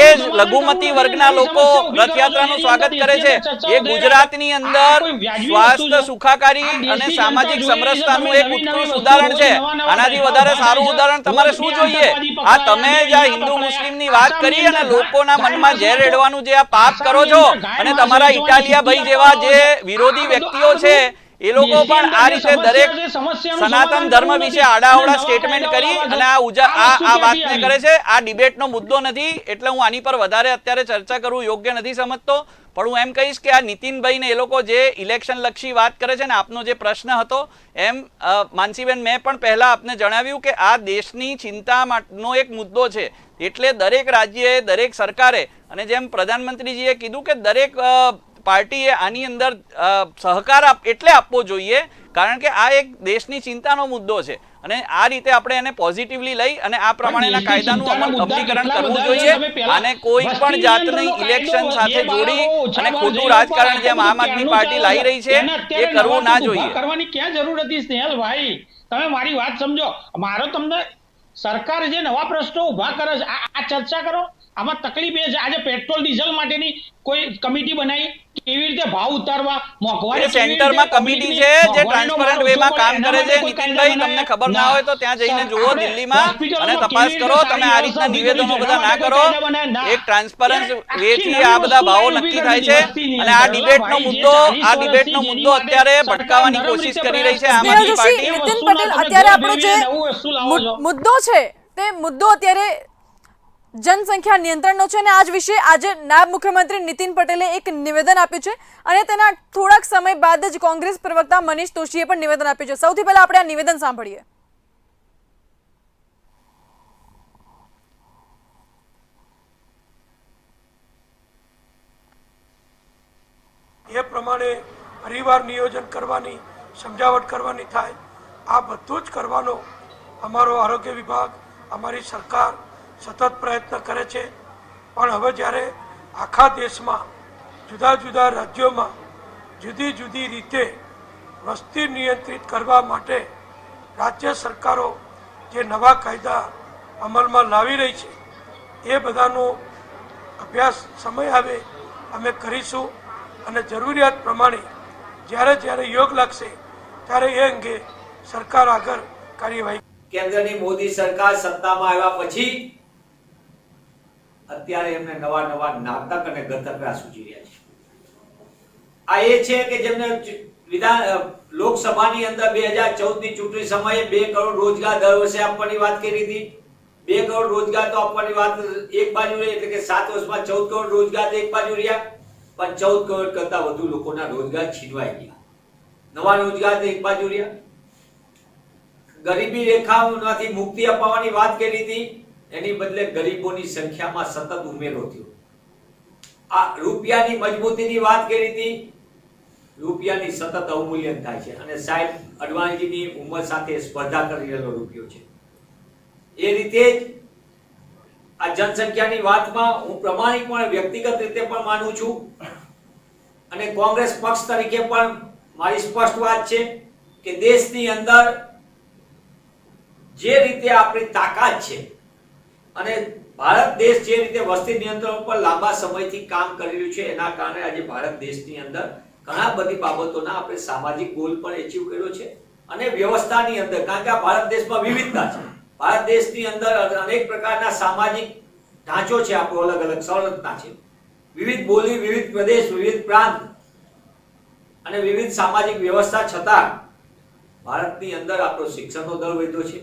એ જ લઘુમતી વર્ગના લોકો રથયાત્રાનું સ્વાગત કરે છે. એ ગુજરાતની અંદર સ્વાસ્થ્ય સુખાકારી અને સામાજિક સમરસતાનું એક ઉત્કૃષ્ટ ઉદાહરણ છે. આનાથી વધારે સારું ઉદાહરણ તમારે શું જોઈએ? આ તમે જ આ હિન્દુ મુસ્લિમની વાત કરી અને લોકોના મનમાં ઝેર રેડવાનું જે આ પાપ કરો છો, અને તમારા ઇટાલિયા ભાઈ જેવા જે વિરોધી વ્યક્તિઓ છે એ લોકો પણ આ રીતે દરેક સનાતન ધર્મ વિશે આડાઅવળા સ્ટેટમેન્ટ કરી અને આ વાતને કરે છે. આ ડિબેટનો મુદ્દો નથી એટલે હું આની પર વધારે અત્યારે ચર્ચા કરવું યોગ્ય નથી સમજતો. પણ હું એમ કહીશ કે આ નીતિનભાઈને એ લોકો જે ઇલેક્શન લક્ષી વાત કરે છે ને, આપનો જે પ્રશ્ન હતો એમ માનસીબેન મેં પણ પહેલા આપને જણાવ્યું કે આ દેશની ચિંતાનો એક મુદ્દો છે. એટલે દરેક રાજ્યએ, દરેક સરકારે, અને જેમ પ્રધાનમંત્રીજીએ કીધું કે દરેક પાર્ટીએ આની અંદર સહકાર એટલે આપવો જોઈએ, કારણ કે આ એક દેશની ચિંતાનો મુદ્દો છે અને આ રીતે આપણે એને પોઝિટિવલી લઈ અને આ પ્રમાણેના કાયદાનું અમલીકરણ કરવું જોઈએ. અને કોઈ પણ જાતની ઇલેક્શન સાથે જોડી અને ખોટું રાજકારણ જેમ આમ આદમી પાર્ટી લાવી રહી છે એ કરવું ના જોઈએ. કરવાની ક્યાં જરૂર હતી સ્નેહલભાઈ? તમે મારી વાત સમજો. મારો તમને સરકાર જે નવા પ્રશ્નો ઉભા કરે છે આ ચર્ચા કરો. આમાં તકલીફ એ છે આજે પેટ્રોલ ડીઝલ માટેની કોઈ કમિટી બનાવી, કેવી રીતે ભાવ ઉતારવા, મોંઘવારી સેન્ટરમાં કમિટી છે જે ટ્રાન્સપરન્ટ વેમાં કામ કરે છે. નીતિનભાઈ, તમને ખબર ના હોય તો ત્યાં જઈને જુઓ દિલ્હીમાં અને તપાસ કરો. તમે આ રીતના નિવેદનો બધા ના કરો. એક ટ્રાન્સપરન્ટ વેથી આ બધા ભાવો નક્કી થાય છે અને આ ડિબેટનો મુદ્દો અત્યારે ભટકાવવાની કોશિશ કરી રહી છે આમ આદમી પાર્ટી. નીતિન પટેલ, અત્યારે આપણો જે મુદ્દો છે તે મુદ્દો અત્યારે જનસંખ્યા નિયંત્રણનો છે અને આજ વિશે આજે નાયબ મુખ્યમંત્રી નીતિન પટેલે એક નિવેદન આપ્યું છે અને તેના થોડાક સમય બાદ જ કોંગ્રેસ પ્રવક્તા મનીષ દોશીએ પણ નિવેદન આપ્યું છે. સૌથી પહેલા આપણે આ નિવેદન સાંભળીએ. એ પ્રમાણે પરિવાર નિયોજન કરવાની, સમજાવટ કરવાની થાય, આ બધું જ કરવાનો અમારો આરોગ્ય વિભાગ, અમારી સરકાર સતત પ્રયત્ન કરે છે. પણ હવે જ્યારે આખા દેશમાં જુદા જુદા રાજ્યોમાં જુદી જુદી રીતે વસ્તી નિયંત્રિત કરવા માટે રાજ્ય સરકારો જે નવા કાયદા અમલમાં લાવી રહી છે એ બધાનો અભ્યાસ સમય આવે અમે કરીશું અને જરૂરિયાત પ્રમાણે જ્યારે યોગ લાગશે ત્યારે એ અંગે સરકાર આગળ કાર્યવાહી. કેન્દ્રની મોદી સરકાર સત્તામાં આવ્યા પછી અત્યારે એમને નવા નાટક અને ગતકડા સૂચી રહ્યા છે. આ એ છે કે જેમને લોકસભાની અંદર 2014 ની ચૂંટણી સમયે 2 કરોડ રોજગાર દર વર્ષે આપવાની વાત કરી હતી. 2 કરોડ રોજગાર તો આપવાની વાત એક બાજુ રહી, એટલે કે 7 વર્ષમાં 14 કરોડ રોજગાર એક બાજુ રહ્યા, પણ 14 કરોડ કરતા વધુ લોકોના રોજગાર છીનવાઈ ગયા. નવા રોજગાર એક બાજુ રહ્યા. ગરીબી રેખામાંથી મુક્તિ અપાવવાની વાત કરી હતી, એની બદલે ગરીબોની સંખ્યામાં સતત ઉમેરો થયો. આ રૂપિયાની મજબૂતીની વાત કરી હતી, રૂપિયાની સતત અવમૂલ્યન થાય છે અને સાહેબ અડવાણીજીની ઉંમર સાથે સ્પર્ધા કરી રહેલો રૂપિયો છે. એ રીતે જ આ જનસંખ્યાની વાતમાં હું પ્રમાણિકપણે વ્યક્તિગત રીતે પણ માનું છું અને કોંગ્રેસ પક્ષ તરીકે પણ મારી સ્પષ્ટ વાત છે કે દેશની અંદર જે રીતે આપણી તાકાત છે અને ભારત દેશ જે રીતે વસ્તી નિયંત્રણ ઉપર લાંબા સમયથી કામ કરી રહ્યું છે એના કારણે આજે ભારત દેશની અંદર ઘણા બધી બાબતોના આપણે સામાજિક ગોલ પણ એચીવ કર્યો છે અને વ્યવસ્થાની અંદર, કારણ કે આ ભારત દેશમાં વિવિધતા છે, ભારત દેશની અંદર અનેક પ્રકારના સામાજિક ઢાંચો છે, આપણો અલગ અલગ સંરચના છે, વિવિધ બોલી, વિવિધ પ્રદેશ, વિવિધ પ્રાંત અને વિવિધ સામાજિક વ્યવસ્થા છતાં ભારતની અંદર આપણો શિક્ષણનો દર વધ્યો છે,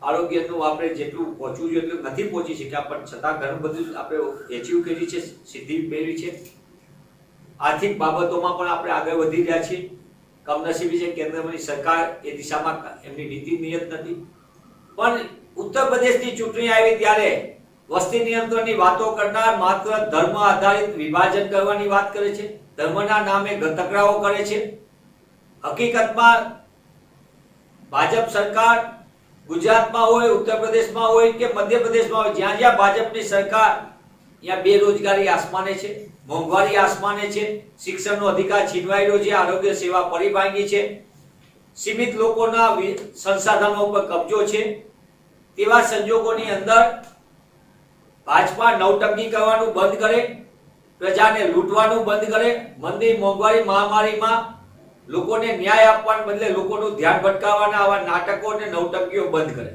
આરોગ્યનું આપણે જેટલું પહોંચવું જોઈએ એટલું નથી પહોંચી શક્યા, પણ છતાં ઘણું બધું આપણે એચીવ કરી છે, સિદ્ધિ મેળવી છે. આર્થિક બાબતોમાં પણ આપણે આગળ વધી રહ્યા છીએ. કમનસીબી છે કેન્દ્રની સરકાર એ દિશામાં એમની નીતિ નિયત નથી, પણ ઉત્તર પ્રદેશની ચૂંટણી આવી ત્યારે વસ્તી નિયંત્રણની વાતો કરનાર માત્ર ધર્મ આધારિત વિભાજન કરવાની વાત કરે છે, ધર્મના નામે ગતકડાઓ કરે છે. હકીકતમાં ભાજપ સરકાર ગુજરાતમાં હોય, ઉત્તર પ્રદેશમાં હોય કે મધ્યપ્રદેશમાં હોય, જ્યાં જ્યાં ભાજપની સરકાર, ત્યાં બેરોજગારી આસમાને છે, મોંઘવારી આસમાને છે, શિક્ષણનો અધિકાર છીનવાઈ રહ્યો છે, આરોગ્ય સેવા પડી ભાંગી છે, સીમિત લોકોના સંસાધનો પર કબજો છે. તેવા સંજોગોની અંદર ભાજપા નવટંકી કરવાનું બંધ કરે, પ્રજાને લૂંટવાનું બંધ કરે, મંદી, મોંઘવારી, મહામારીમાં લોકોને ન્યાય આપવાને બદલે લોકોનું ધ્યાન ભટકાવવાના આવા નાટકો અને નવટંકીઓ બંધ કરે.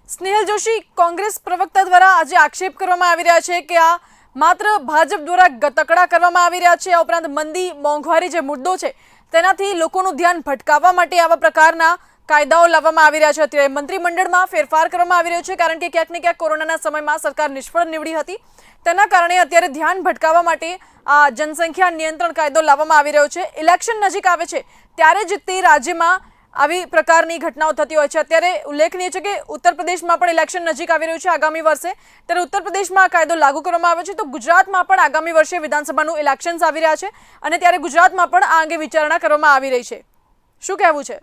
સ્નેહલ જોશી, કોંગ્રેસ પ્રવક્તા દ્વારા આજે આક્ષેપ કરવામાં આવી રહ્યા છે કે આ માત્ર ભાજપ દ્વારા ગતકડા કરવામાં આવી રહ્યા છે. આ ઉપરાંત મંદી, મોંઘવારી જે મુદ્દો છે તેનાથી લોકોનું ધ્યાન ભટકાવવા માટે આવા પ્રકારના કાયદાઓ લાવવામાં આવી રહ્યા છે. અત્યારે મંત્રીમંડળમાં ફેરફાર કરવામાં આવી રહ્યો છે, કારણ કે ક્યાંક ને ક્યાંક કોરોનાના સમયમાં સરકાર નિષ્ફળ નીવડી હતી. તેના કારણે અત્યારે ધ્યાન ભટકાવવા માટે આ જનસંખ્યા નિયંત્રણ કાયદો લાવવામાં આવી રહ્યો છે. ઇલેક્શન નજીક આવે છે ત્યારે જ તે રાજ્યમાં આવી પ્રકારની ઘટનાઓ થતી હોય છે. અત્યારે ઉલ્લેખનીય છે કે ઉત્તર પ્રદેશમાં પણ ઇલેક્શન નજીક આવી રહ્યું છે આગામી વર્ષે, ત્યારે ઉત્તર પ્રદેશમાં આ કાયદો લાગુ કરવામાં આવ્યો છે. તો ગુજરાતમાં પણ આગામી વર્ષે વિધાનસભાનું ઇલેક્શન્સ આવી રહ્યા છે અને ત્યારે ગુજરાતમાં પણ આ અંગે વિચારણા કરવામાં આવી રહી છે. શું કહેવું છે?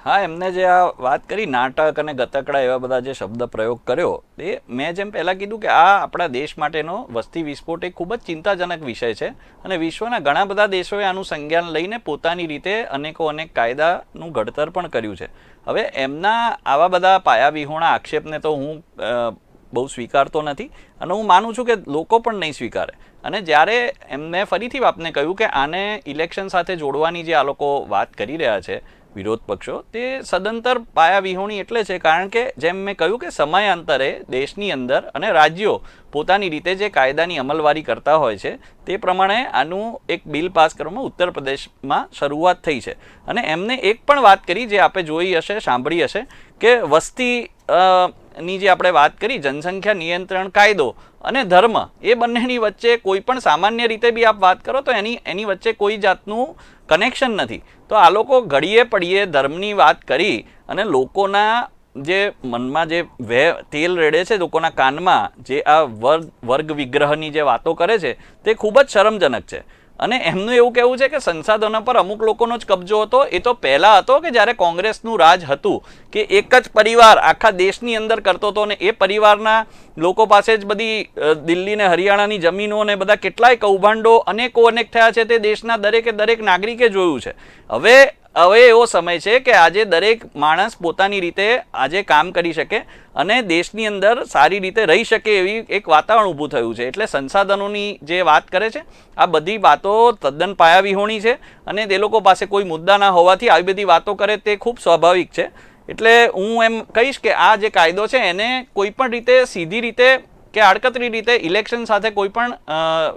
હા, એમને જે આ વાત કરી નાટક અને ગતકડા એવા બધા જે શબ્દ પ્રયોગ કર્યો, એ મેં જેમ પહેલાં કીધું કે આ આપણા દેશ માટેનો વસ્તી વિસ્ફોટ એક ખૂબ જ ચિંતાજનક વિષય છે અને વિશ્વના ઘણા બધા દેશોએ આનું સંજ્ઞાન લઈને પોતાની રીતે અનેક કાયદાનું ઘડતર પણ કર્યું છે. હવે એમના આવા બધા પાયાવિહોણા આક્ષેપને તો હું બહુ સ્વીકારતો નથી અને હું માનું છું કે લોકો પણ નહીં સ્વીકારે. અને જ્યારે એમને ફરીથી આપને કહ્યું કે આને ઇલેક્શન સાથે જોડવાની જે આ લોકો વાત કરી રહ્યા છે વિરોધ પક્ષો, તે સદંતર પાયાવિહોણી એટલે છે કારણ કે જેમ મેં કહ્યું કે સમયાંતરે દેશની અંદર અને રાજ્યો પોતાની રીતે જે કાયદાની અમલવારી કરતા હોય છે તે પ્રમાણે આનું એક બિલ પાસ કરવામાં ઉત્તર પ્રદેશમાં શરૂઆત થઈ છે. અને એમને એક પણ વાત કરી જે આપણે જોઈ હશે, સાંભળી હશે, કે વસ્તી ની જે આપણે વાત કરી જનસંખ્યા નિયંત્રણ કાયદો અને ધર્મ, એ બંનેની વચ્ચે કોઈ પણ સામાન્ય રીતે બી આપ વાત કરો તો એની વચ્ચે કોઈ જાતનું કનેક્શન નથી. તો આ લોકો ઘડીએ પડીએ ધર્મની વાત કરી અને લોકોના જે મનમાં જે તેલ રેડે છે, લોકોના કાનમાં જે આ વર્ગ વિગ્રહની જે વાતો કરે છે તે ખૂબ જ શરમજનક છે. અને એમનું એવું કહેવું છે કે સંસાધનો પર અમુક લોકોનો જ કબજો હતો. એ તો પહેલાં હતો કે જ્યારે કોંગ્રેસનું રાજ હતું, કે એક જ પરિવાર આખા દેશની અંદર કરતો હતો અને એ પરિવારના લોકો પાસે જ બધી દિલ્હી ને હરિયાણાની જમીનો અને બધા કેટલાય કૌભાંડો અનેક થયા છે. તે દેશના દરેક નાગરિકે જોયું છે. હવે એવો સમય છે કે આજે દરેક માણસ પોતાની રીતે આજે કામ કરી શકે અને દેશની અંદર સારી રીતે રહી શકે એવી એક વાતાવરણ ઊભું થયું છે. એટલે સંસાધનોની જે વાત કરે છે આ બધી વાતો તદ્દન પાયાવિહોણી છે અને તે લોકો પાસે કોઈ મુદ્દા ના હોવાથી આવી બધી વાતો કરે તે ખૂબ સ્વાભાવિક છે. એટલે હું એમ કહીશ કે આ જે કાયદો છે એને કોઈ પણ રીતે સીધી રીતે કે આડકતરી રીતે ઇલેક્શન સાથે કોઈ પણ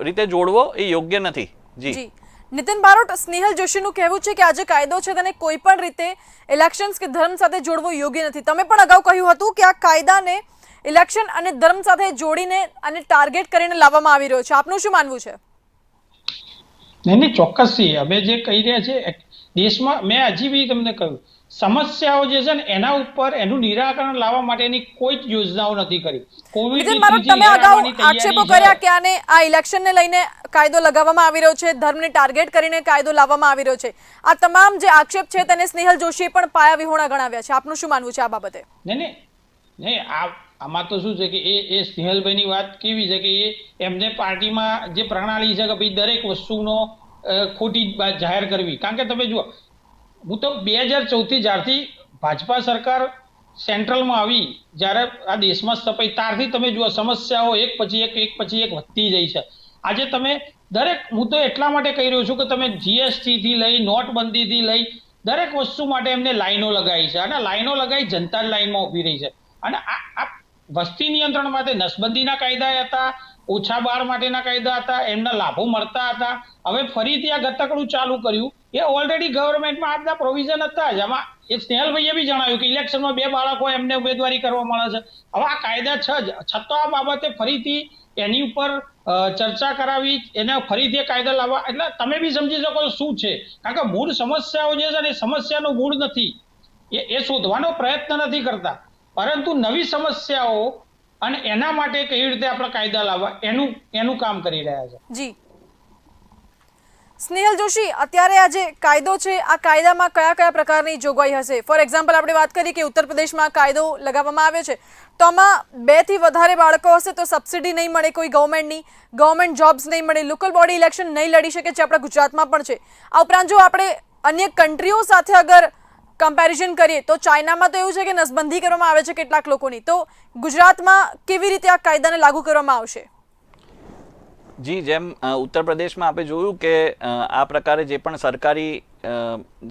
રીતે જોડવો એ યોગ્ય નથી. જી નીતિન બારોટ, સ્નેહલ જોશીનું કહેવું છે કે આ જે કાયદો છે તેને કોઈ પણ રીતે ઇલેક્શન્સ કે ધર્મ સાથે જોડવો યોગ્ય નથી. તમે પણ અગાઉ કહ્યું હતું કે આ કાયદાને ઇલેક્શન અને ધર્મ સાથે જોડીને અને ટાર્ગેટ કરીને લાવવામાં આવી રહ્યો છે. આપનું શું માનવું છે? નહીં, ચોક્કસથી અમે જે કહી રહ્યા છે દેશમાં, મેં હજી બી તમને કહ્યું, સમસ્યાઓ જે છે ને એના ઉપર એનું નિરાકરણ લાવવા માટેની કોઈ જ યોજનાઓ નથી કરી. નીતિન બારોટ, તમે અગાઉ આક્ષેપો કર્યા કે આને આ ઇલેક્શનને લઈને કાયદો લગાવવામાં આવી રહ્યો છે, ધર્મને ટાર્ગેટ કરીને કાયદો લાવવામાં આવી રહ્યો છે. આ તમામ જે આક્ષેપ છે તેને સ્નેહલ જોશીએ પણ પાયાવિહોણા ગણાવ્યા છે. આપનું શું માનવું છે આ બાબતે? નહીં, આમાં તો શું છે કે એ સ્નેહલભાઈની વાત કેવી છે કે એ એમને પાર્ટીમાં જે પ્રણાલી છે કે ભાઈ દરેક વસ્તુનો ખોટી જાહેર કરવી. કારણ કે તમે જુઓ, હું તો 2014 જ્યારથી ભાજપા સરકાર સેન્ટ્રલમાં આવી, જ્યારે આ દેશમાં સ્થપાઈ, ત્યારથી તમે જુઓ સમસ્યાઓ એક પછી એક વધતી જાય છે. આજે તમે દરેક, હું તો એટલા માટે કહી રહ્યો છું કે તમે જીએસટી થી લઈ નોટબંધીથી લઈ દરેક વસ્તુ માટે એમને લાઈનો લગાવી છે, અને લાઈનો લગાવી જનતા લાઈનમાં ઉભી રહી છે. અને આ વસ્તી નિયંત્રણ માટે નસબંધીના કાયદા હતા, ઓછા બાર માટેના કાયદા હતા, એમના લાભો મળતા હતા. હવે ફરીથી આ ગતકડું ચાલુ કર્યું. એ ઓલરેડી ગવર્મેન્ટમાં આ બધા પ્રોવિઝન હતા જ. આમાં એક સ્નેહલભાઈએ બી જણાવ્યું કે ઇલેક્શનમાં 2 બાળકો એમને ઉમેદવારી કરવા મળે છે. હવે આ કાયદા છે જ, છતાં આ બાબતે ફરીથી એની ઉપર ચર્ચા કરાવી, એને ફરીથી કાયદા લાવવા, એટલે તમે બી સમજી શકો શું છે. કારણ કે મૂળ સમસ્યાઓ જે છે ને, એ સમસ્યાનું મૂળ નથી, એ શોધવાનો પ્રયત્ન નથી કરતા, પરંતુ નવી સમસ્યાઓ અને એના માટે કેવી રીતે આપણે કાયદા લાવવા એનું કામ કરી રહ્યા છે. જી સ્નેહલ જોશી, અત્યારે આ જે કાયદો છે, આ કાયદામાં કયા કયા પ્રકારની જોગવાઈ હશે? ફોર એક્ઝામ્પલ આપણે વાત કરીએ કે ઉત્તર પ્રદેશમાં કાયદો લગાવવામાં આવ્યો છે, તો આમાં 2 થી વધારે બાળકો હશે તો સબસિડી નહીં મળે, કોઈ ગવર્મેન્ટ જોબ્સ નહીં મળે, લોકલ બોડી ઇલેક્શન નહીં લડી શકે, જે આપણા ગુજરાતમાં પણ છે. આ ઉપરાંત જો આપણે અન્ય કન્ટ્રીઓ સાથે અગર કમ્પેરિઝન કરીએ તો ચાઇનામાં તો એવું છે કે નસબંધી કરવામાં આવે છે કેટલાક લોકોની, તો ગુજરાતમાં કેવી રીતે આ કાયદાને લાગુ કરવામાં આવશે? જી, જેમ ઉત્તર પ્રદેશમાં આપણે જોયું કે આ પ્રકારે જે પણ સરકારી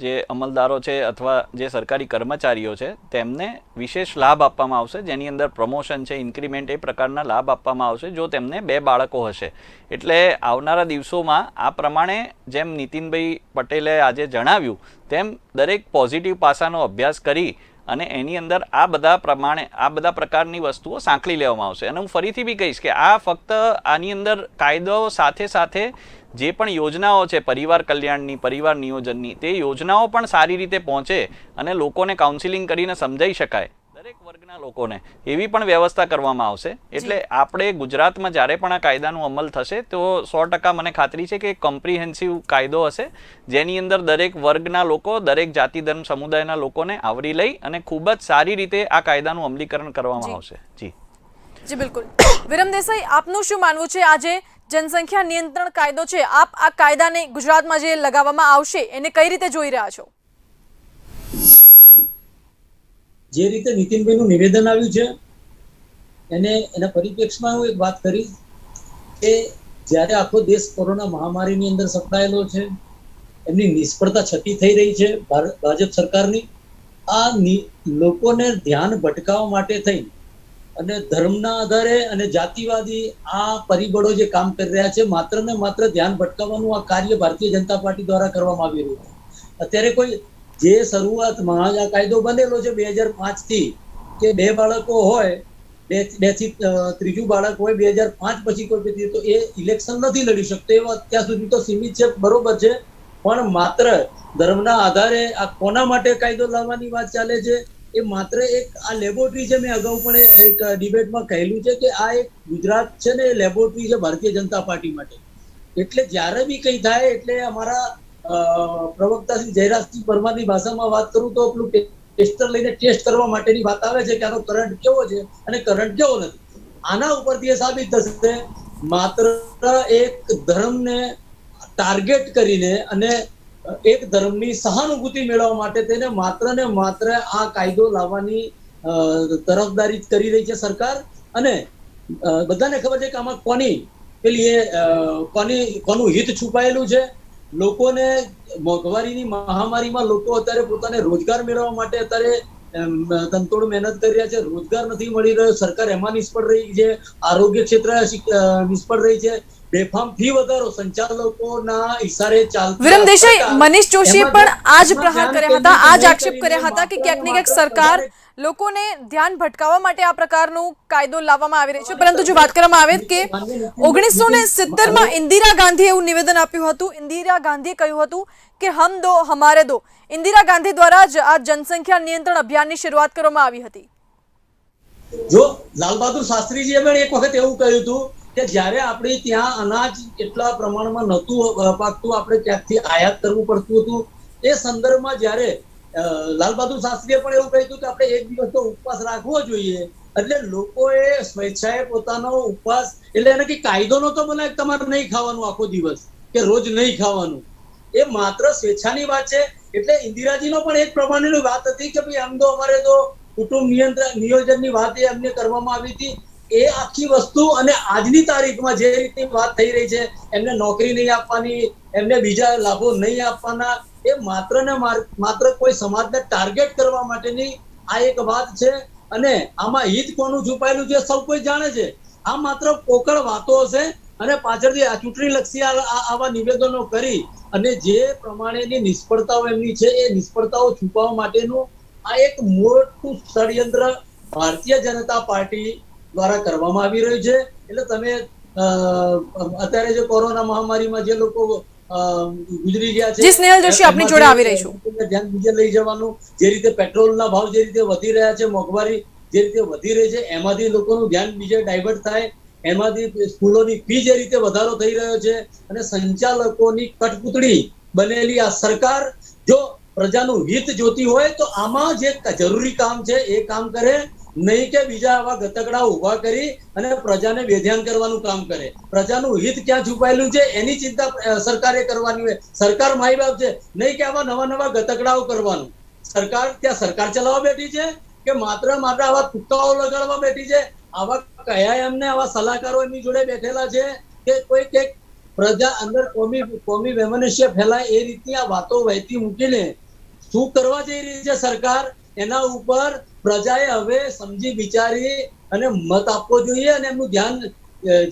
જે અમલદારો છે અથવા જે સરકારી કર્મચારીઓ છે તેમને વિશેષ લાભ આપવામાં આવશે, જેની અંદર પ્રમોશન છે, ઇન્ક્રીમેન્ટ, એ પ્રકારના લાભ આપવામાં આવશે જો તેમને 2 બાળકો હશે. એટલે આવનારા દિવસોમાં આ પ્રમાણે જેમ નીતિનભાઈ પટેલે આજે જણાવ્યું તેમ દરેક પોઝિટિવ પાસાનો અભ્યાસ કરી અને એની અંદર આ બધા પ્રકારની વસ્તુઓ સાંકળી લેવામાં આવશે. અને હું ફરીથી બી કહીશ કે આ ફક્ત આની અંદર કાયદાઓ સાથે સાથે જે પણ યોજનાઓ છે પરિવાર કલ્યાણની, પરિવાર નિયોજનની, તે યોજનાઓ પણ સારી રીતે પહોંચે અને લોકોને કાઉન્સિલિંગ કરીને સમજાઈ શકાય, દરેક વર્ગના લોકોને, એવી પણ વ્યવસ્થા કરવામાં આવશે. એટલે આપણે ગુજરાતમાં જ્યારે પણ આ કાયદાનું અમલ થશે તો 100% મને ખાતરી છે કે કોમ્પ્રિહેન્સિવ કાયદો હશે, જેની અંદર દરેક વર્ગના લોકો, દરેક જાતિ ધર્મ સમુદાયના લોકોને આવરી લઈ અને ખૂબ જ સારી રીતે આ કાયદાનું અમલીકરણ કરવામાં આવશે. જી બિલકુલ. વિરમ દેસાઈ, આપનું શું માનવું છે? આજે જનસંખ્યા નિયંત્રણ કાયદો છે, આપ આ કાયદાને ગુજરાતમાં જે લગાવવામાં આવશે એને કઈ રીતે જોઈ રહ્યા છો? જે રીતે નીતિનભાઈનું નિવેદન આવ્યું છે એના પરિપ્રેક્ષમાં હું એક વાત કરીશ કે જ્યારે આખો દેશ કોરોના મહામારીની અંદર સપડાયેલો છે, એમની નિષ્ફળતા છતી થઈ રહી છે ભાજપ સરકારની, આ લોકોને ધ્યાન ભટકાવવા માટે થઈ અને ધર્મના આધારે અને જાતિવાદી આ પરિબળો જે કામ કરી રહ્યા છે, માત્ર ને માત્ર ધ્યાન ભટકાવવાનું આ કાર્ય ભારતીય જનતા પાર્ટી દ્વારા કરવામાં આવી રહ્યું છે. અત્યારે કોઈ જે શરૂઆતમાં આ કાયદો બનેલો છે 2005 થી કે 2 બાળકો હોય, 2 થી ત્રીજું બાળક હોય 2005 પછી કોઈ, તો એ ઇલેક્શન નથી લડી શકતો, એવો અત્યાર સુધી તો સીમિત છે, બરોબર છે. પણ માત્ર ધર્મના આધારે આ કોના માટે કાયદો લાવવાની વાત ચાલે છે? એ માત્ર એક આ લેબોરેટરી છે. મેં અગાઉ પણ એક ડિબેટમાં કહેલું છે કે આ એક ગુજરાત છે ને, લેબોરેટરી છે ભારતીય જનતા પાર્ટી માટે. એટલે જ્યારે બી કંઈ થાય એટલે અમારા પ્રવક્તા શ્રી જયરાજસિંહ પરમારની ભાષામાં વાત કરું તો પેલું ટેસ્ટર લઈને ટેસ્ટ કરવા માટેની વાત આવે છે કે આનો કરંટ કેવો છે અને કરંટ કેવો નથી. આના ઉપરથી એ સાબિત થશે માત્ર એક ધર્મને ટાર્ગેટ કરીને અને એક ધર્મની સહાનુભૂતિ મેળવવા માટે તેને માત્ર ને માત્ર આ કાયદો લાવવાની તરફદારી કરી રહી છે સરકાર. અને બધાને ખબર છે કે આમાં કોનું હિત છુપાયેલું છે. લોકોને મોંઘવારીની મહામારીમાં લોકો અત્યારે પોતાને રોજગાર મેળવવા માટે અત્યારે તનતોડ મહેનત કરી રહ્યા છે, રોજગાર નથી મળી રહ્યો, સરકાર એમાં નિષ્ફળ રહી છે, આરોગ્ય ક્ષેત્ર નિષ્ફળ રહી છે, બેફામ ફી વધારો સંચાલકોના ઈશારે ચાલતી. વિરમ દેસાઈ, મનીષ જોશીએ પણ આ જ પ્રહાર કર્યા હતા, આ જ આક્ષેપ કર્યા હતા કે ક્યાંક ને ક્યાંક સરકાર લોકોને ધ્યાન ભટકાવવા માટે આ પ્રકારનો કાયદો લાવવામાં આવી રહ્યો છે. પરંતુ જો વાત કરવામાં આવે કે 1970માં ઇન્દિરા ગાંધીએ એવું નિવેદન આપ્યું હતું. ઇન્દિરા ગાંધીએ કહ્યું હતું કે હમ દો હમારે દો. ઇન્દિરા ગાંધી દ્વારા જ આ જનસંખ્યા નિયંત્રણ અભિયાનની શરૂઆત કરવામાં આવી હતી. જો લાલ બહાદુર શાસ્ત્રીજીએ પણ એક વખત એવું કહ્યું હતું કે જ્યારે આપણે ત્યાં અનાજ એટલા પ્રમાણમાં નહોતું પાકતું, આપણે ક્યાંકથી આયાત કરવું પડતું હતું, એ સંદર્ભમાં જ્યારે લાલ બહાદુર શાસ્ત્રીએ પણ એવું કહ્યું કે આપણે એક દિવસ તો ઉપવાસ રાખવો જોઈએ. એટલે લોકોએ સ્વેચ્છાએ પોતાનો ઉપવાસ, એટલે એને કે કાયદો નતો બનાવ્યો તમારે નહીં ખાવાનું આખો દિવસ, કે રોજ નહીં ખાવાનું, એ માત્ર સ્વેચ્છાની વાત છે. એટલે ઇન્દિરાજીનો પણ એક પ્રમાણેની વાત હતી કે ભાઈ આમ તો અમારે તો કુટુંબ નિયોજનની વાત એમને કરવામાં આવી હતી. એ આખી વસ્તુ અને આજની તારીખમાં જે રીતની વાત થઈ રહી છે, એમને નોકરી નહીં આપવાની, એમને બીજા લાભો નહીં આપવાના, એ માત્ર ને માત્ર કોઈ સમાજને ટાર્ગેટ કરવા માટેની આ એક વાત છે. અને આમાં હિત કોનું છુપાયેલું છે સૌ કોઈ જાણે છે. આ માત્ર પોકળ વાતો હશે અને પાછળથી આ ચૂંટણી લક્ષી આવા નિવેદનો કરી અને જે પ્રમાણેની નિષ્ફળતાઓ એમની છે એ નિષ્ફળતાઓ છુપાવવા માટેનું આ એક મોટું ષડયંત્ર ભારતીય જનતા પાર્ટી દ્વારા કરવામાં આવી રહ્યું છે. એટલે તમે અત્યારે જે કોરોના મહામારીમાં જે લોકો ગુજરી ગયા છે, જી સ્નેહલ જોશી આપની જોડે આવી રહી છું. ધ્યાન બીજે લઈ જવાનું, જે રીતે પેટ્રોલના ભાવ જે રીતે વધી રહ્યા છે, મોંઘવારી જે રીતે વધી રહી છે, એમાંથી લોકોનું ધ્યાન બીજે ડાયવર્ટ થાય, એમાંથી સ્કૂલોની ફી જે રીતે વધારો થઈ રહ્યો છે અને સંચાલકોની કઠપૂતળી બનેલી આ સરકાર જો પ્રજાનું હિત જોતી હોય તો આમાં જે જરૂરી કામ છે એ કામ કરે, નહીં કે બીજા આવા ગતકડા ઉભા કરી અને પ્રજાને બેધ્યાન કરવાનું કામ કરે. પ્રજાનું હિત ક્યાં છુપાયેલું છે એની ચિંતા સરકારે કરવાની હોય. સરકાર માઈ બાપ છે, નહીં કે આવા નવા નવા ગતકડાઓ કરવાનું. સરકાર ત્યાં સરકાર ચલાવવા બેઠી છે કે માત્ર આવા તુક્કાઓ લગાડવા બેઠી છે? આવા કયા એમને આવા સલાહકારો એમની જોડે બેઠેલા છે કે કોઈ કે પ્રજા અંદર કોમી વૈમનસ્ય ફેલાય એ રીતની આ વાતો વહેતી મૂકીને શું કરવા જઈ રહી છે સરકાર, એના ઉપર પ્રજાએ હવે સમજી વિચારી અને મત આપવો જોઈએ. અને એમનું ધ્યાન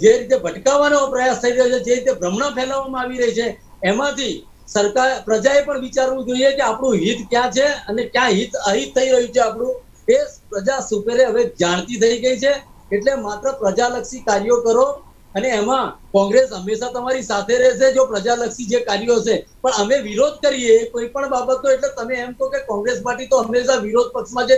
જે રીતે ભટકાવવાનો પ્રયાસ થઈ રહ્યો છે, જે રીતે ભ્રમણા ફેલાવવામાં આવી રહી છે, એમાંથી સરકાર પ્રજાએ પણ વિચારવું જોઈએ કે આપણું હિત ક્યાં છે અને ક્યાં હિત અહિત થઈ રહ્યું છે આપણું, એ પ્રજા સુપેરે હવે જાણતી થઈ ગઈ છે. એટલે માત્ર પ્રજાલક્ષી કાર્યો કરો અને એમાં કોંગ્રેસ હંમેશા તમારી સાથે રહેશે જો પ્રજાલક્ષી જે કાર્યો છે. પણ અમે વિરોધ કરીએ કોઈ પણ બાબતનો એટલે તમે એમ કહો કે કોંગ્રેસ પાર્ટી તો હંમેશા વિરોધ પક્ષમાં છે,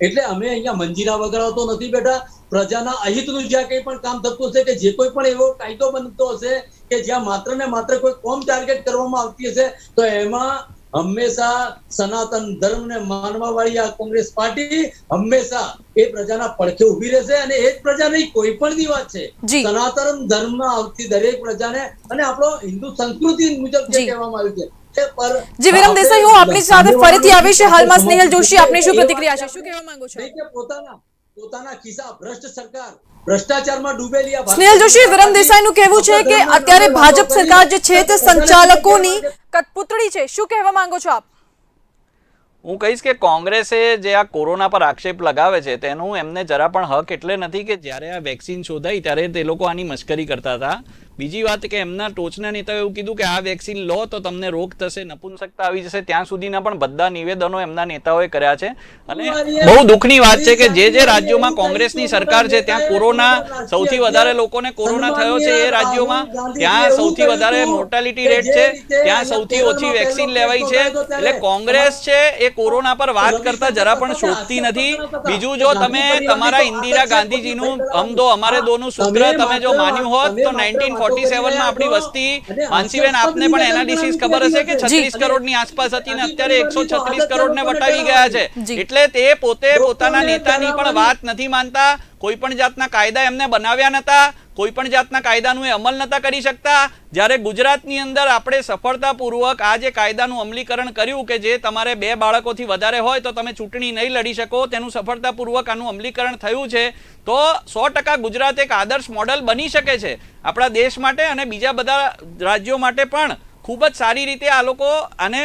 એટલે અમે અહીંયા મંજીરા વગાડતો નથી બેટા. પ્રજાના અહિતનું જ્યાં કંઈ પણ કામ થતું હશે કે જે કોઈ પણ એવો કાયદો બનતો હશે કે જ્યાં માત્ર ને માત્ર કોઈ કોમ ટાર્ગેટ કરવામાં આવતી હશે તો એમાં હંમેશા સનાતન ધર્મને માનવા વાળી આ કોંગ્રેસ પાર્ટી હંમેશા એ પ્રજાના પડખે ઉભી રહેશે. અને એ જ પ્રજા નહીં, કોઈ પણ વાત છે, સનાતન ધર્મમાં આવતી દરેક પ્રજાને અને આપણો હિન્દુ સંસ્કૃતિ મુજબ જે કહેવામાં આવ્યું છે. જી વિરમ દેસાઈ, હું આપની સાથે ફરીથી આવીશ. હાલમાં સ્નેહલ જોશી આપની શું પ્રતિક્રિયા છે, શું કહેવા માંગો છો? પોતાના ખિસ્સા ભ્રષ્ટ સરકાર ભ્રષ્ટાચારમાં ડૂબેલી આ સ્નેહલ જોશી, વિરમ દેસાઈનું કહેવું છે કે અત્યારે ભાજપ સરકાર જે છે તે સંચાલકોની કઠપૂતળી છે, શું કહેવા માંગો છો આપ? હું કહીશ કે કોંગ્રેસે જે આ કોરોના પર આક્ષેપ લગાવે છે તેનું એમને જરા પણ હક એટલે નથી કે જ્યારે આ વેક્સિન શોધાઈ ત્યારે તે લોકો આની મશ્કરી કરતા હતા. બીજી વાત કે એમના ટોચના નેતાએ એવું કીધું કે આ વેક્સિન લો તો તમને રોગ થશે, નપુંસકતા આવી જશે, ત્યાં સુધીના પણ બધા નિવેદનો એમના નેતાઓએ કર્યા છે. અને બહુ દુઃખની વાત છે કે જે રાજ્યોમાં કોંગ્રેસની સરકાર છે ત્યાં કોરોના સૌથી વધારે લોકોને કોરોના થયો છે, એ રાજ્યોમાં ત્યાં સૌથી વધારે મોર્ટાલિટી રેટ છે, ત્યાં સૌથી ઓછી વેક્સિન લેવાઈ છે. એટલે કોંગ્રેસ છે એ કોરોના પર વાત કરતા જરા પણ શોધતી નથી. બીજું, જો તમે તમારા ઇન્દિરા ગાંધીજીનું હમ દો હમારે દોનું સૂત્ર તમે જો માન્યું હોત તો 1947 માં આપણી વસ્તી, માનસીબેન આપને પણ એનાલિસિસ ખબર હશે કે 36 કરોડની આસપાસ હતી ને અત્યારે 136 કરોડને વટાવી ગયા છે. એટલે તે પોતે પોતાના નેતાની પણ વાત નથી માનતા. કોઈ પણ જાતના કાયદા એમને બનાવ્યા નતા, કોઈ પણ જાતના કાયદાનું એ અમલ નતા કરી શકતા. જ્યારે ગુજરાતની અંદર આપણે સફળતાપૂર્વક આ જે કાયદાનું અમલીકરણ કર્યું કે જે તમારે 2 બાળકોથી વધારે હોય તો તમે ચૂંટણી નહીં લડી શકો, તેનું સફળતાપૂર્વક આનું અમલીકરણ થયું છે, તો 100% ગુજરાત એક આદર્શ મોડલ બની શકે છે આપણા દેશ માટે અને બીજા બધા રાજ્યો માટે પણ. ખૂબ જ સારી રીતે આ લોકો આને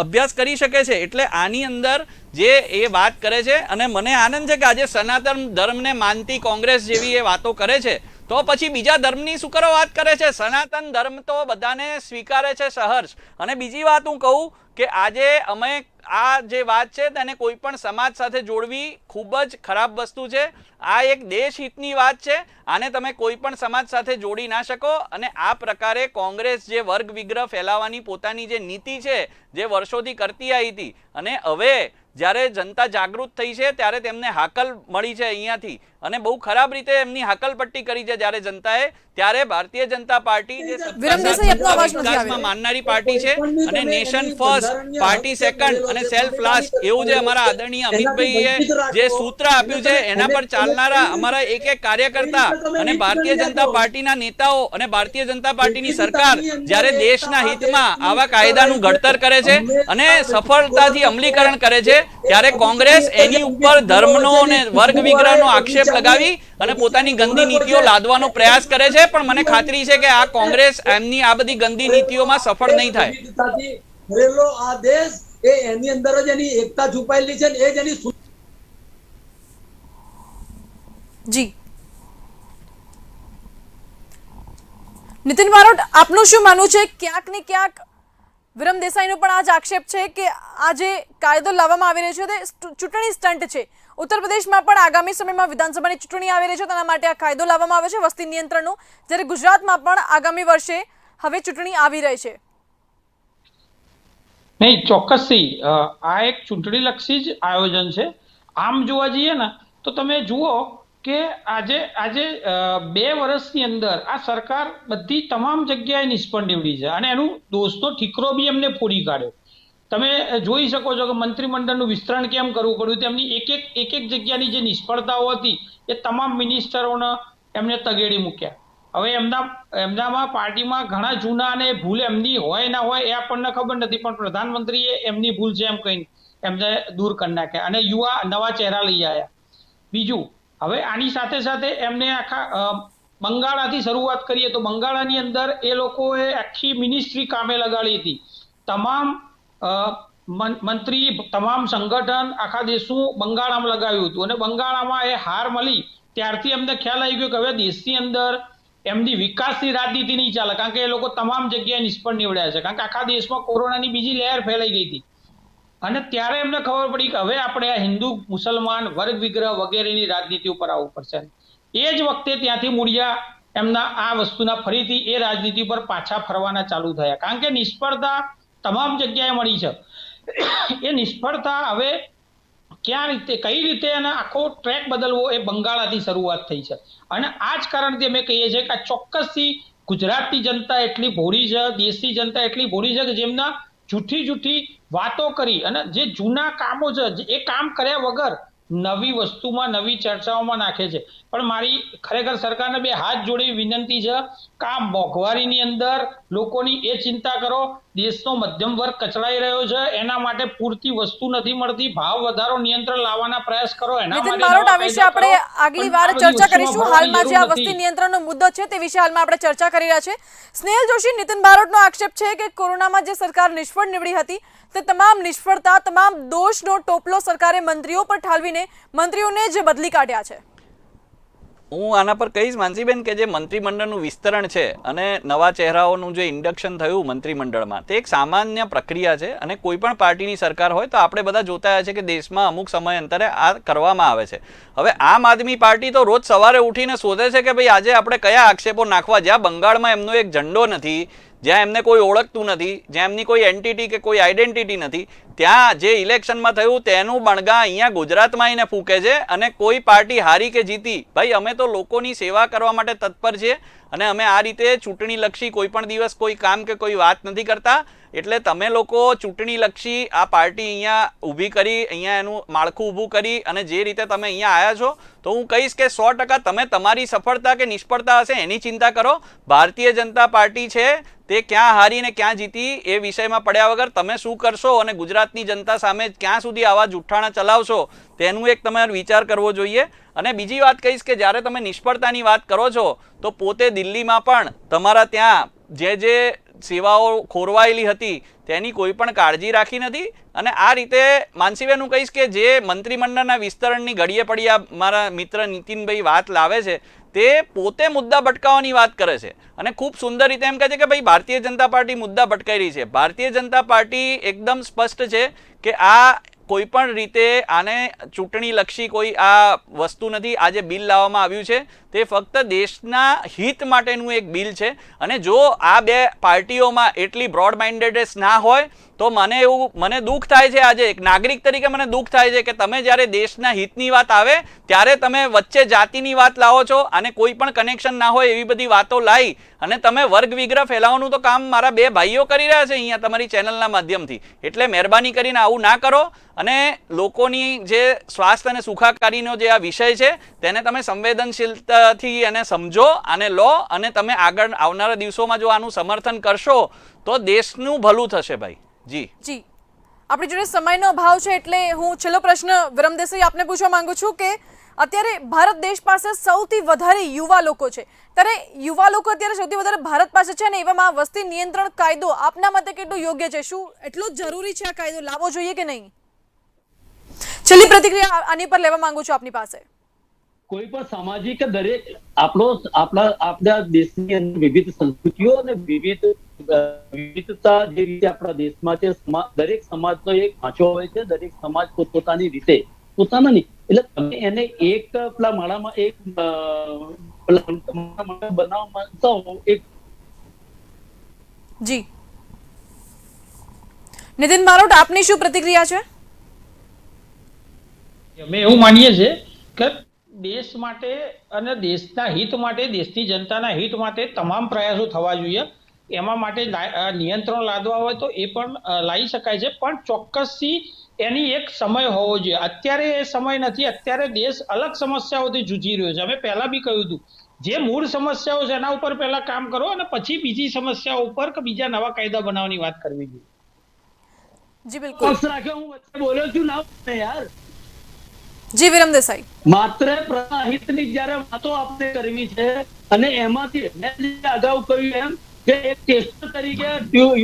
અભ્યાસ કરી શકે છે. એટલે આની અંદર જે એ વાત કરે છે, અને મને આનંદ છે કે આજે સનાતન ધર્મને માનતી કોંગ્રેસ જેવી એ વાતો કરે છે, તો પછી બીજા ધર્મની શું કરો વાત કરે છે? સનાતન ધર્મ તો બધાને સ્વીકારે છે સહર્ષ. અને બીજી વાત હું કહું કે આજે અમે આ જે વાત છે તેને કોઈ પણ સમાજ સાથે જોડવી ખૂબ જ ખરાબ વસ્તુ છે. આ એક દેશહિતની વાત છે, આને તમે કોઈ પણ સમાજ સાથે જોડી ના શકો. અને આ પ્રકારે કોંગ્રેસ જે વર્ગ વિગ્રહ ફેલાવવાની પોતાની જે નીતિ છે, જે વર્ષોથી કરતી આવી હતી, અને હવે જ્યારે જનતા જાગૃત થઈ છે ત્યારે તેમને હાકલ મળી છે અહીંયાથી, અને બહુ ખરાબ રીતે એમની હાકલપટ્ટી કરી છે જ્યારે જનતાએ, ત્યારે ભારતીય જનતા પાર્ટી જે વિરમ દેસાઈ, આપનો અવાજ નથી આવી વિકાસમાં રહ્યો. માનનારી પાર્ટી છે અને નેશન ફર્સ્ટ, પાર્ટી સેકન્ડ અને સેલ્ફ લાસ્ટ, એવું જે અમારા આદરણીય અમિતભાઈએ જે સૂત્ર આપ્યું છે એના પર ચાલનારા અમારા એક એક કાર્યકર્તા અને ભારતીય જનતા પાર્ટીના નેતાઓ અને ભારતીય જનતા પાર્ટીની સરકાર જ્યારે દેશના હિતમાં આવા કાયદાનું ઘડતર કરે છે અને સફળતાથી અમલીકરણ કરે છે, ત્યારે કોંગ્રેસ એની ઉપર ધર્મનો અને વર્ગ વિગ્રહનો આક્ષેપ લગાવી અને પોતાની ગંદી નીતિઓ લાદવાનો પ્રયાસ કરે છે. પણ મને ખાતરી છે કે આ કોંગ્રેસ એમની આ બધી ગંદી નીતિઓમાં સફળ નહીં થાય. ભરેલો આ દેશ એ એની અંદર જ એની એકતા છુપાયેલી છે ને એ જ એની જી નીતિન બારોટ, આપનું શું માનવું છે? ક્યાંક ને ક્યાંક વિરમ દેસાઈનો પણ આ જ આક્ષેપ છે કે આ જે કાયદો લાવવામાં આવી રહ્યો છે તે ચૂંટણી સ્ટન્ટ છે. ઉત્તર પ્રદેશમાં પણ આગામી સમયમાં વિધાનસભાની ચૂંટણી આવી રહી છે, તેના માટે આ કાયદો લાવવામાં આવે છે વસ્તી નિયંત્રણનો, જ્યારે ગુજરાતમાં પણ આગામી વર્ષે હવે ચૂંટણી આવી રહી છે. નહીં, ચોક્કસથી આ એક ચૂંટણીલક્ષી જ આયોજન છે. આમ જોવા જઈએ ને તો તમે જુઓ કે આજે 2 વર્ષની અંદર આ સરકાર બધી તમામ જગ્યાએ નિષ્ફળ નીવડી છે અને એનું દોષનો ઠીકરો બી એમને ફોડી કાઢ્યો. તમે જોઈ શકો છો કે મંત્રીમંડળનું વિસ્તરણ કેમ કરવું પડ્યું, તેમની એક એક જગ્યાની જે નિષ્ફળતાઓ હતી એ તમામ મિનિસ્ટરોને એમને તગેડી મૂક્યા. હવે એમનામાં પાર્ટીમાં ઘણા જૂના અને ભૂલ એમની હોય ના હોય એ આપણને ખબર નથી, પણ પ્રધાનમંત્રીએ એમની ભૂલ છે એમ કહીને એમને દૂર કરી નાખ્યા અને નવા ચહેરા લઈ આવ્યા. બીજું, હવે આની સાથે સાથે એમને આખા બંગાળાથી શરૂઆત કરીએ તો બંગાળાની અંદર એ લોકોએ આખી મિનિસ્ટ્રી કામે લગાડી હતી. તમામ મંત્રી, તમામ સંગઠન આખા દેશનું બંગાળામાં લગાવ્યું હતું અને બંગાળામાં એ હાર મળી ત્યારથી એમને ખ્યાલ આવી ગયો કે હવે દેશની અંદર એમની વિકાસની રાજનીતિ નહીં ચાલે, કારણ કે એ લોકો તમામ જગ્યાએ નિષ્ફળ નીવડ્યા છે, કારણ કે આખા દેશમાં કોરોનાની બીજી લહેર ફેલાઈ ગઈ હતી અને ત્યારે એમને ખબર પડી કે હવે આપણે આ હિન્દુ મુસલમાન વર્ગ વિગ્રહ વગેરેની રાજનીતિ ઉપર આવવું પડશે. એ જ વખતે ત્યાંથી મૂળિયા એમના આ વસ્તુના ફરીથી એ રાજનીતિ પર પાછા ફરવાના ચાલુ થયા, કારણ કે નિષ્ફળતા તમામ જગ્યાએ મળી છે. એ નિષ્ફળતા હવે કઈ રીતે એનો આખો ટ્રેક બદલવો એ બંગાળાથી શરૂઆત થઈ છે અને આ જ કારણથી અમે કહીએ છીએ કે આ ચોક્કસથી ગુજરાતની જનતા એટલી ભોળી છે, દેશની જનતા એટલી ભોળી છે કે જેમના જૂઠી વાતો કરી અને જે જૂના કામો છે એ કામ કર્યા વગર નવી વસ્તુમાં, નવી ચર્ચાઓમાં નાખે છે. પણ મારી ખરેખર સરકારને 2 હાથ જોડી વિનંતી છે કે આ મોંઘવારીની અંદર લોકોની એ ચિંતા કરો, દેશનો મધ્યમ વર્ગ કચડાઈ રહ્યો છે, એના માટે પૂરતી વસ્તુ નથી મળતી, ભાવ વધારો નિયંત્રણ લાવવાના પ્રયાસ કરો. એના નીતિન માટે બારોટ, આ વિશે આપણે આગલી વાર ચર્ચા કરીશું. હાલમાં જે આ વસ્તી નિયંત્રણનો મુદ્દો છે તે વિશે હાલમાં આપણે ચર્ચા કરી રહ્યા છે. સ્નેહલ જોશી, નીતિન બારોટનો આક્ષેપ છે કે કોરોનામાં જે સરકાર નિષ્ફળ નીવડી હતી તે તમામ નિષ્ફળતા, તમામ દોષનો ટોપલો સરકારે મંત્રીઓ પર ઠાલવીને મંત્રીઓને જ બદલી કાઢ્યા છે. હું આના પર કહીશ માનસીબેન કે જે મંત્રીમંડળનું વિસ્તરણ છે અને નવા ચહેરાઓનું જે ઇન્ડક્શન થયું મંત્રીમંડળમાં, તે એક સામાન્ય પ્રક્રિયા છે અને કોઈ પણ પાર્ટીની સરકાર હોય તો આપણે બધા જોતા આવ્યા છે કે દેશમાં અમુક સમયાંતરે આ કરવામાં આવે છે. હવે આમ આદમી પાર્ટી તો રોજ સવારે ઉઠીને શોધે છે કે ભાઈ આજે આપણે કયા આક્ષેપો નાખવા. જ્યાં બંગાળમાં એમનો એક ઝંડો નથી, જ્યાં એમને કોઈ ઓળખતું નથી, જ્યાં એમની કોઈ એન્ટિટી કે કોઈ આઈડેન્ટિટી નથી, ત્યાં જે ઇલેક્શનમાં થયું તેનું બણગા અહીંયા ગુજરાતમાં આવીને ફૂંકે છે અને કોઈ પાર્ટી હારી કે જીતી, ભાઈ અમે તો લોકોની સેવા કરવા માટે તત્પર છીએ અને અમે આ રીતે ચૂંટણીલક્ષી કોઈ પણ દિવસ કોઈ કામ કે કોઈ વાત નથી કરતા. એટલે તમે લોકો ચૂંટણીલક્ષી આ પાર્ટી અહીંયા ઊભી કરી, અહીંયા એનું માળખું ઊભું કરી અને જે રીતે તમે અહીંયા આવ્યા છો, તો હું કહીશ કે 100% તમે તમારી સફળતા કે નિષ્ફળતા હશે એની ચિંતા કરો. ભારતીય જનતા પાર્ટી છે તે ક્યાં હારી ને ક્યાં જીતી એ વિષયમાં પડ્યા વગર તમે શું કરશો અને ગુજરાતની જનતા સામે ક્યાં સુધી આવા જુઠ્ઠાણા ચલાવશો તેનું એક તમારે વિચાર કરવો જોઈએ. અને બીજી વાત કહીશ કે જ્યારે તમે નિષ્ફળતાની વાત કરો છો તો પોતે દિલ્હીમાં પણ તમારા ત્યાં જે સેવાઓ ખોરવાયેલી હતી તેની કોઈ પણ કાળજી રાખી નથી. અને આ રીતે માનસીબેન હું કહીશ કે જે મંત્રીમંડળના વિસ્તરણની ઘડીએ પડી મારા મિત્ર નીતિનભાઈ વાત લાવે છે તે પોતે મુદ્દા ભટકાવવાની વાત કરે છે અને ખૂબ સુંદર રીતે એમ કહે છે કે ભાઈ ભારતીય જનતા પાર્ટી મુદ્દા ભટકાઈ રહી છે. ભારતીય જનતા પાર્ટી એકદમ સ્પષ્ટ છે કે આ કોઈ પણ રીતે આને ચૂંટણીલક્ષી કોઈ આ વસ્તુ નથી. આ જે બિલ લાવવામાં આવ્યું છે તે ફક્ત દેશના હિત માટેનું એક બિલ છે. અને જો આ બે પાર્ટીઓમાં એટલી બ્રોડ માઇન્ડેડનેસ ના હોય તો મને દુઃખ થાય છે. આજે એક નાગરિક તરીકે મને દુઃખ થાય છે કે તમે જ્યારે દેશના હિતની વાત આવે ત્યારે તમે વચ્ચે જાતિની વાત લાવો છો અને કોઈ પણ કનેક્શન ના હોય એવી બધી વાતો લાવી અને તમે વર્ગ વિગ્રહ ફેલાવવાનું તો કામ મારા બે ભાઈઓ કરી રહ્યા છે અહીંયા તમારી ચેનલના માધ્યમથી. એટલે મહેરબાની કરીને આવું ના કરો અને લોકોની જે સ્વાસ્થ્ય અને સુખાકારીનો જે આ વિષય છે તેને તમે સંવેદનશીલતાથી એને સમજો અને લો અને તમે આગળ આવનારા દિવસોમાં જો આનું સમર્થન કરશો તો દેશનું ભલું થશે ભાઈ. જી આપણી જોડે સમયનો અભાવ છે એટલે હું છેલ્લો પ્રશ્ન વિરમ દેસાઈ આપને પૂછવા માંગુ છું કે અત્યારે ભારત દેશ પાસે સૌથી વધારે યુવા લોકો છે, ત્યારે યુવા લોકો અત્યારે સૌથી વધારે ભારત પાસે છે ને એવામાં વસ્તી નિયંત્રણ કાયદો આપના મતે કેટલો યોગ્ય છે? શું એટલો જ જરૂરી છે આ કાયદો લાવવો જોઈએ કે નહીં? છેલ્લી પ્રતિક્રિયા આની પર લેવા માંગુ છું આપની પાસે. કોઈ પણ સામાજિક દરેક આપણા દેશની અંદર વિવિધ સંસ્કૃતિઓ અને વિવિધતા જે રીતે આપણા દેશમાં છે, દરેક સમાજનો એક ઢાંચો હોય છે. દરેક સમાજ પોતપોતાની રીતે પોતાના નહીં, એટલે તમે એને એક પેલા માળામાં એક બનાવવા માંગતા હો એક. જી નિતિન બારોટ, આપની શું પ્રતિક્રિયા છે? અમે એવું માનીએ છીએ કે દેશ માટે અને દેશના હિત માટે, દેશની જનતાના હિત માટે તમામ પ્રયાસો થવા જોઈએ. એમાં માટે નિયંત્રણ લાદવા હોય તો એ પણ લાવી શકાય છે, પણ ચોક્કસથી એની એક સમય હોવો જોઈએ. અત્યારે એ સમય નથી. અત્યારે દેશ અલગ સમસ્યાઓથી જૂજી રહ્યો છે. અમે પહેલા બી કહ્યું હતું, જે મૂળ સમસ્યાઓ છે એના ઉપર પહેલા કામ કરો અને પછી બીજી સમસ્યાઓ ઉપર કે બીજા નવા કાયદા બનાવવાની વાત કરવી જોઈએ. જી બિલકુલ. હું વચ્ચે બોલ્યો છું ના યાર. જી વિરમ દેસાઈ, માત્ર પ્રહિતની જયારે વાતો આપણે કરવી છે અને એમાંથી મેં અગાઉ કહ્યું એમ કે એક ટેસ્ટર તરીકે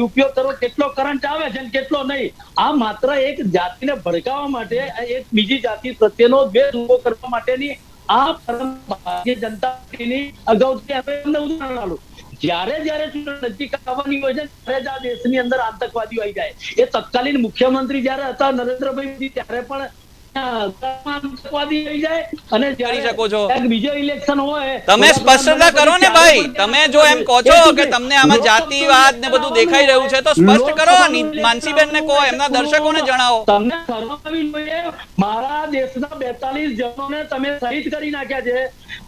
ઉપયોગ કરો, કેટલો કરંટ આવે છે કેટલો નહીં. આ માત્ર એક જાતિને ભડકાવવા માટે, એક બીજી જાતિ પ્રત્યેનો દ્વેષ ઉભો કરવા માટેની આ ભારતીય જનતા પાર્ટીની અગાઉથી એમને ઉદાહરણ આલું. જયારે નજીક આવવાની હોય છે ત્યારે જ આ દેશની અંદર આતંકવાદીઓ આવી જાય. એ તત્કાલીન મુખ્યમંત્રી જયારે હતા નરેન્દ્રભાઈ ત્યારે પણ બીજો ઇલેક્શન હોય તમે સ્પષ્ટતા કરો ને ભાઈ. તમે જો એમ કહો છો કે તમને આમાં જાતિવાદ ને બધું દેખાઈ રહ્યું છે તો સ્પષ્ટ કરો. માનસીબેન ને કહો, એમના દર્શકોને જણાવો. તમને શરમાવી જોઈએ. મારા દેશના 42 જનોને તમે શહીદ કરી નાખ્યા છે.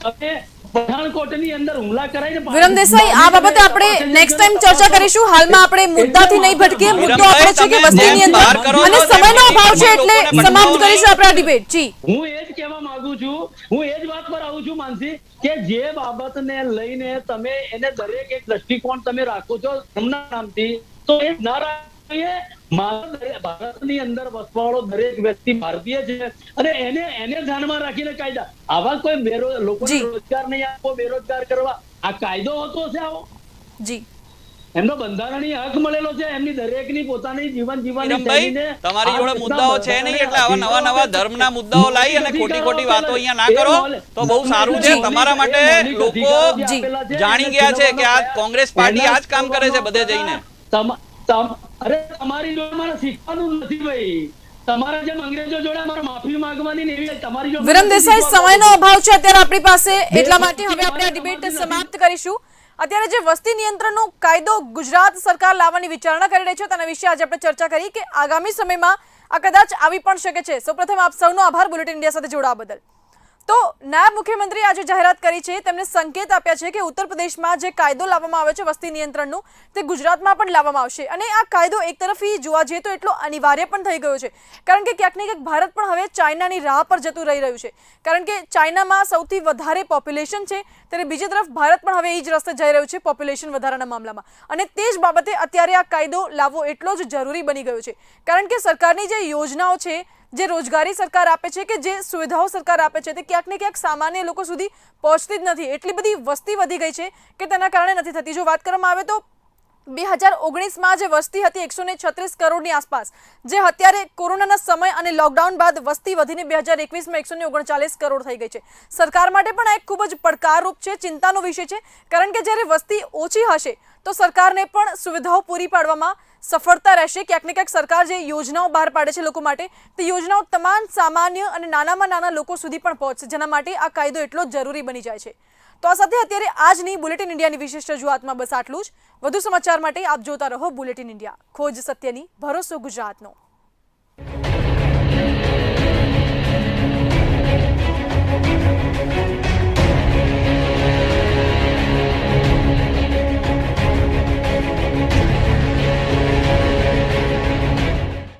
તમે પઠાણકોટની અંદર હુમલા કરાઈને વિરમ દેસાઈ, આ બાબતે આપણે નેક્સ્ટ ટાઈમ ચર્ચા કરીશું. હાલમાં આપણે મુદ્દાથી નહીં ભટકીએ. મુદ્દો આપણો છે કે વસ્તી નિયંત્રણ અને સમયનો અભાવ છે એટલે સમાપ્ત કરીશું આપણા ડિબેટ. જી હું એ જ કહેવા માંગુ છું, હું એ જ વાત પર આવું છું માનસી, કે જે બાબતને લઈને તમે એને દરેક એક દ્રષ્ટિકોણ તમે રાખો છો એમના નામથી, તો એ ના રાખીએ. ભારતની અંદર વસવાળો દરેક વ્યક્તિ ભારતીય છે અને એને ધ્યાનમાં રાખીને કાયદા. આવા કોઈ લોકોને રોજગાર નહીં આપવો, બેરોજગાર કરવા આ કાયદો હોતો છે આવો? જી એમનો બંધારણીય હક મળેલો છે, એમની દરેકની પોતાની જીવન જીવવાની તમારી જોડે મુદ્દાઓ છે નહીં એટલે આવા નવા ધર્મના મુદ્દાઓ લાવી અને ખોટી વાતો અહીંયા ના કરો તો બહુ સારું છે. તમારા માટે લોકો જાણી ગયા છે કે આ કોંગ્રેસ પાર્ટી આ જ કામ કરે છે બધે જઈને. અરે તમારી જોડે મારે શીખવાનું નથી ભાઈ. તમારા જેમ અંગ્રેજો જોડે મારે માફી માંગવાની નહીં. તમારી જોડે વિરમ દેસાઈ, સમયનો અભાવ છે અત્યારે આપણી પાસે, એટલા માટે હવે આપણે આ ડિબેટ સમાપ્ત કરીશું. અત્યારે જે વસ્તી નિયંત્રણનો કાયદો ગુજરાત સરકાર લાવવાની વિચારણા કરી રહી છે તેના વિશે આજે આપણે ચર્ચા કરી કે આગામી સમયમાં આ કદાચ આવી પણ શકે છે. સૌપ્રથમ આપ સૌનો આભાર બુલેટિન ઇન્ડિયા સાથે જોડાવા બદલ. તો નાયબ મુખ્યમંત્રીએ આજે જાહેરાત કરી છે, તેમણે સંકેત આપ્યા છે કે ઉત્તર પ્રદેશમાં જે કાયદો લાવવામાં આવે છે વસ્તી નિયંત્રણનું તે ગુજરાતમાં પણ લાવવામાં આવશે. અને આ કાયદો એક તરફથી જોવા જઈએ તો એટલો અનિવાર્ય પણ થઈ ગયો છે, કારણ કે ક્યાંક ને ક્યાંક ભારત પણ હવે ચાઇનાની રાહ પર જતું રહી રહ્યું છે, કારણ કે ચાઇનામાં સૌથી વધારે પોપ્યુલેશન છે, ત્યારે બીજી તરફ ભારત પણ હવે એ જ રસ્તે જઈ રહ્યું છે પોપ્યુલેશન વધારાના મામલામાં. અને તે જ બાબતે અત્યારે આ કાયદો લાવવો એટલો જ જરૂરી બની ગયો છે, કારણ કે સરકારની જે યોજનાઓ છે, જે રોજગારી સરકાર આપે છે કે જે સુવિધાઓ સરકાર આપે છે તે ક્યાંક ને ક્યાંક સામાન્ય લોકો સુધી પહોંચતી જ નથી. એટલી બધી વસ્તી વધી ગઈ છે કે તેના કારણે નથી થતી. જો વાત કરવામાં આવે તો 2019માં જે વસ્તી હતી 136 કરોડની આસપાસ, જે અત્યારે કોરોનાના સમય અને લોકડાઉન બાદ વસ્તી વધીને 2021માં 139 કરોડ થઈ ગઈ છે. સરકાર માટે પણ આ એક ખૂબ જ પડકારરૂપ છે, ચિંતાનો વિષય છે, કારણ કે જ્યારે વસ્તી ઓછી હશે તો સરકારને પણ સુવિધાઓ પૂરી પાડવામાં સફળતા રહેશે। ક્યાંક ને ક્યાંક સરકાર જે યોજનાઓ બહાર પાડે છે લોકો માટે, તે યોજનાઓ તમામ સામાન્ય અને નાનામાં નાના લોકો સુધી પણ પહોંચશે, જેના માટે આ કાયદો એટલો જ જરૂરી બની જાય છે। તો આ સાથે અત્યારે આજની બુલેટિન ઇન્ડિયાની વિશિષ્ટ રજૂઆતમાં બસ આટલું જ। વધુ સમાચાર માટે આપ જોતા રહો બુલેટિન ઇન્ડિયા, ખોજ સત્યની, ભરોસો ગુજરાતનો।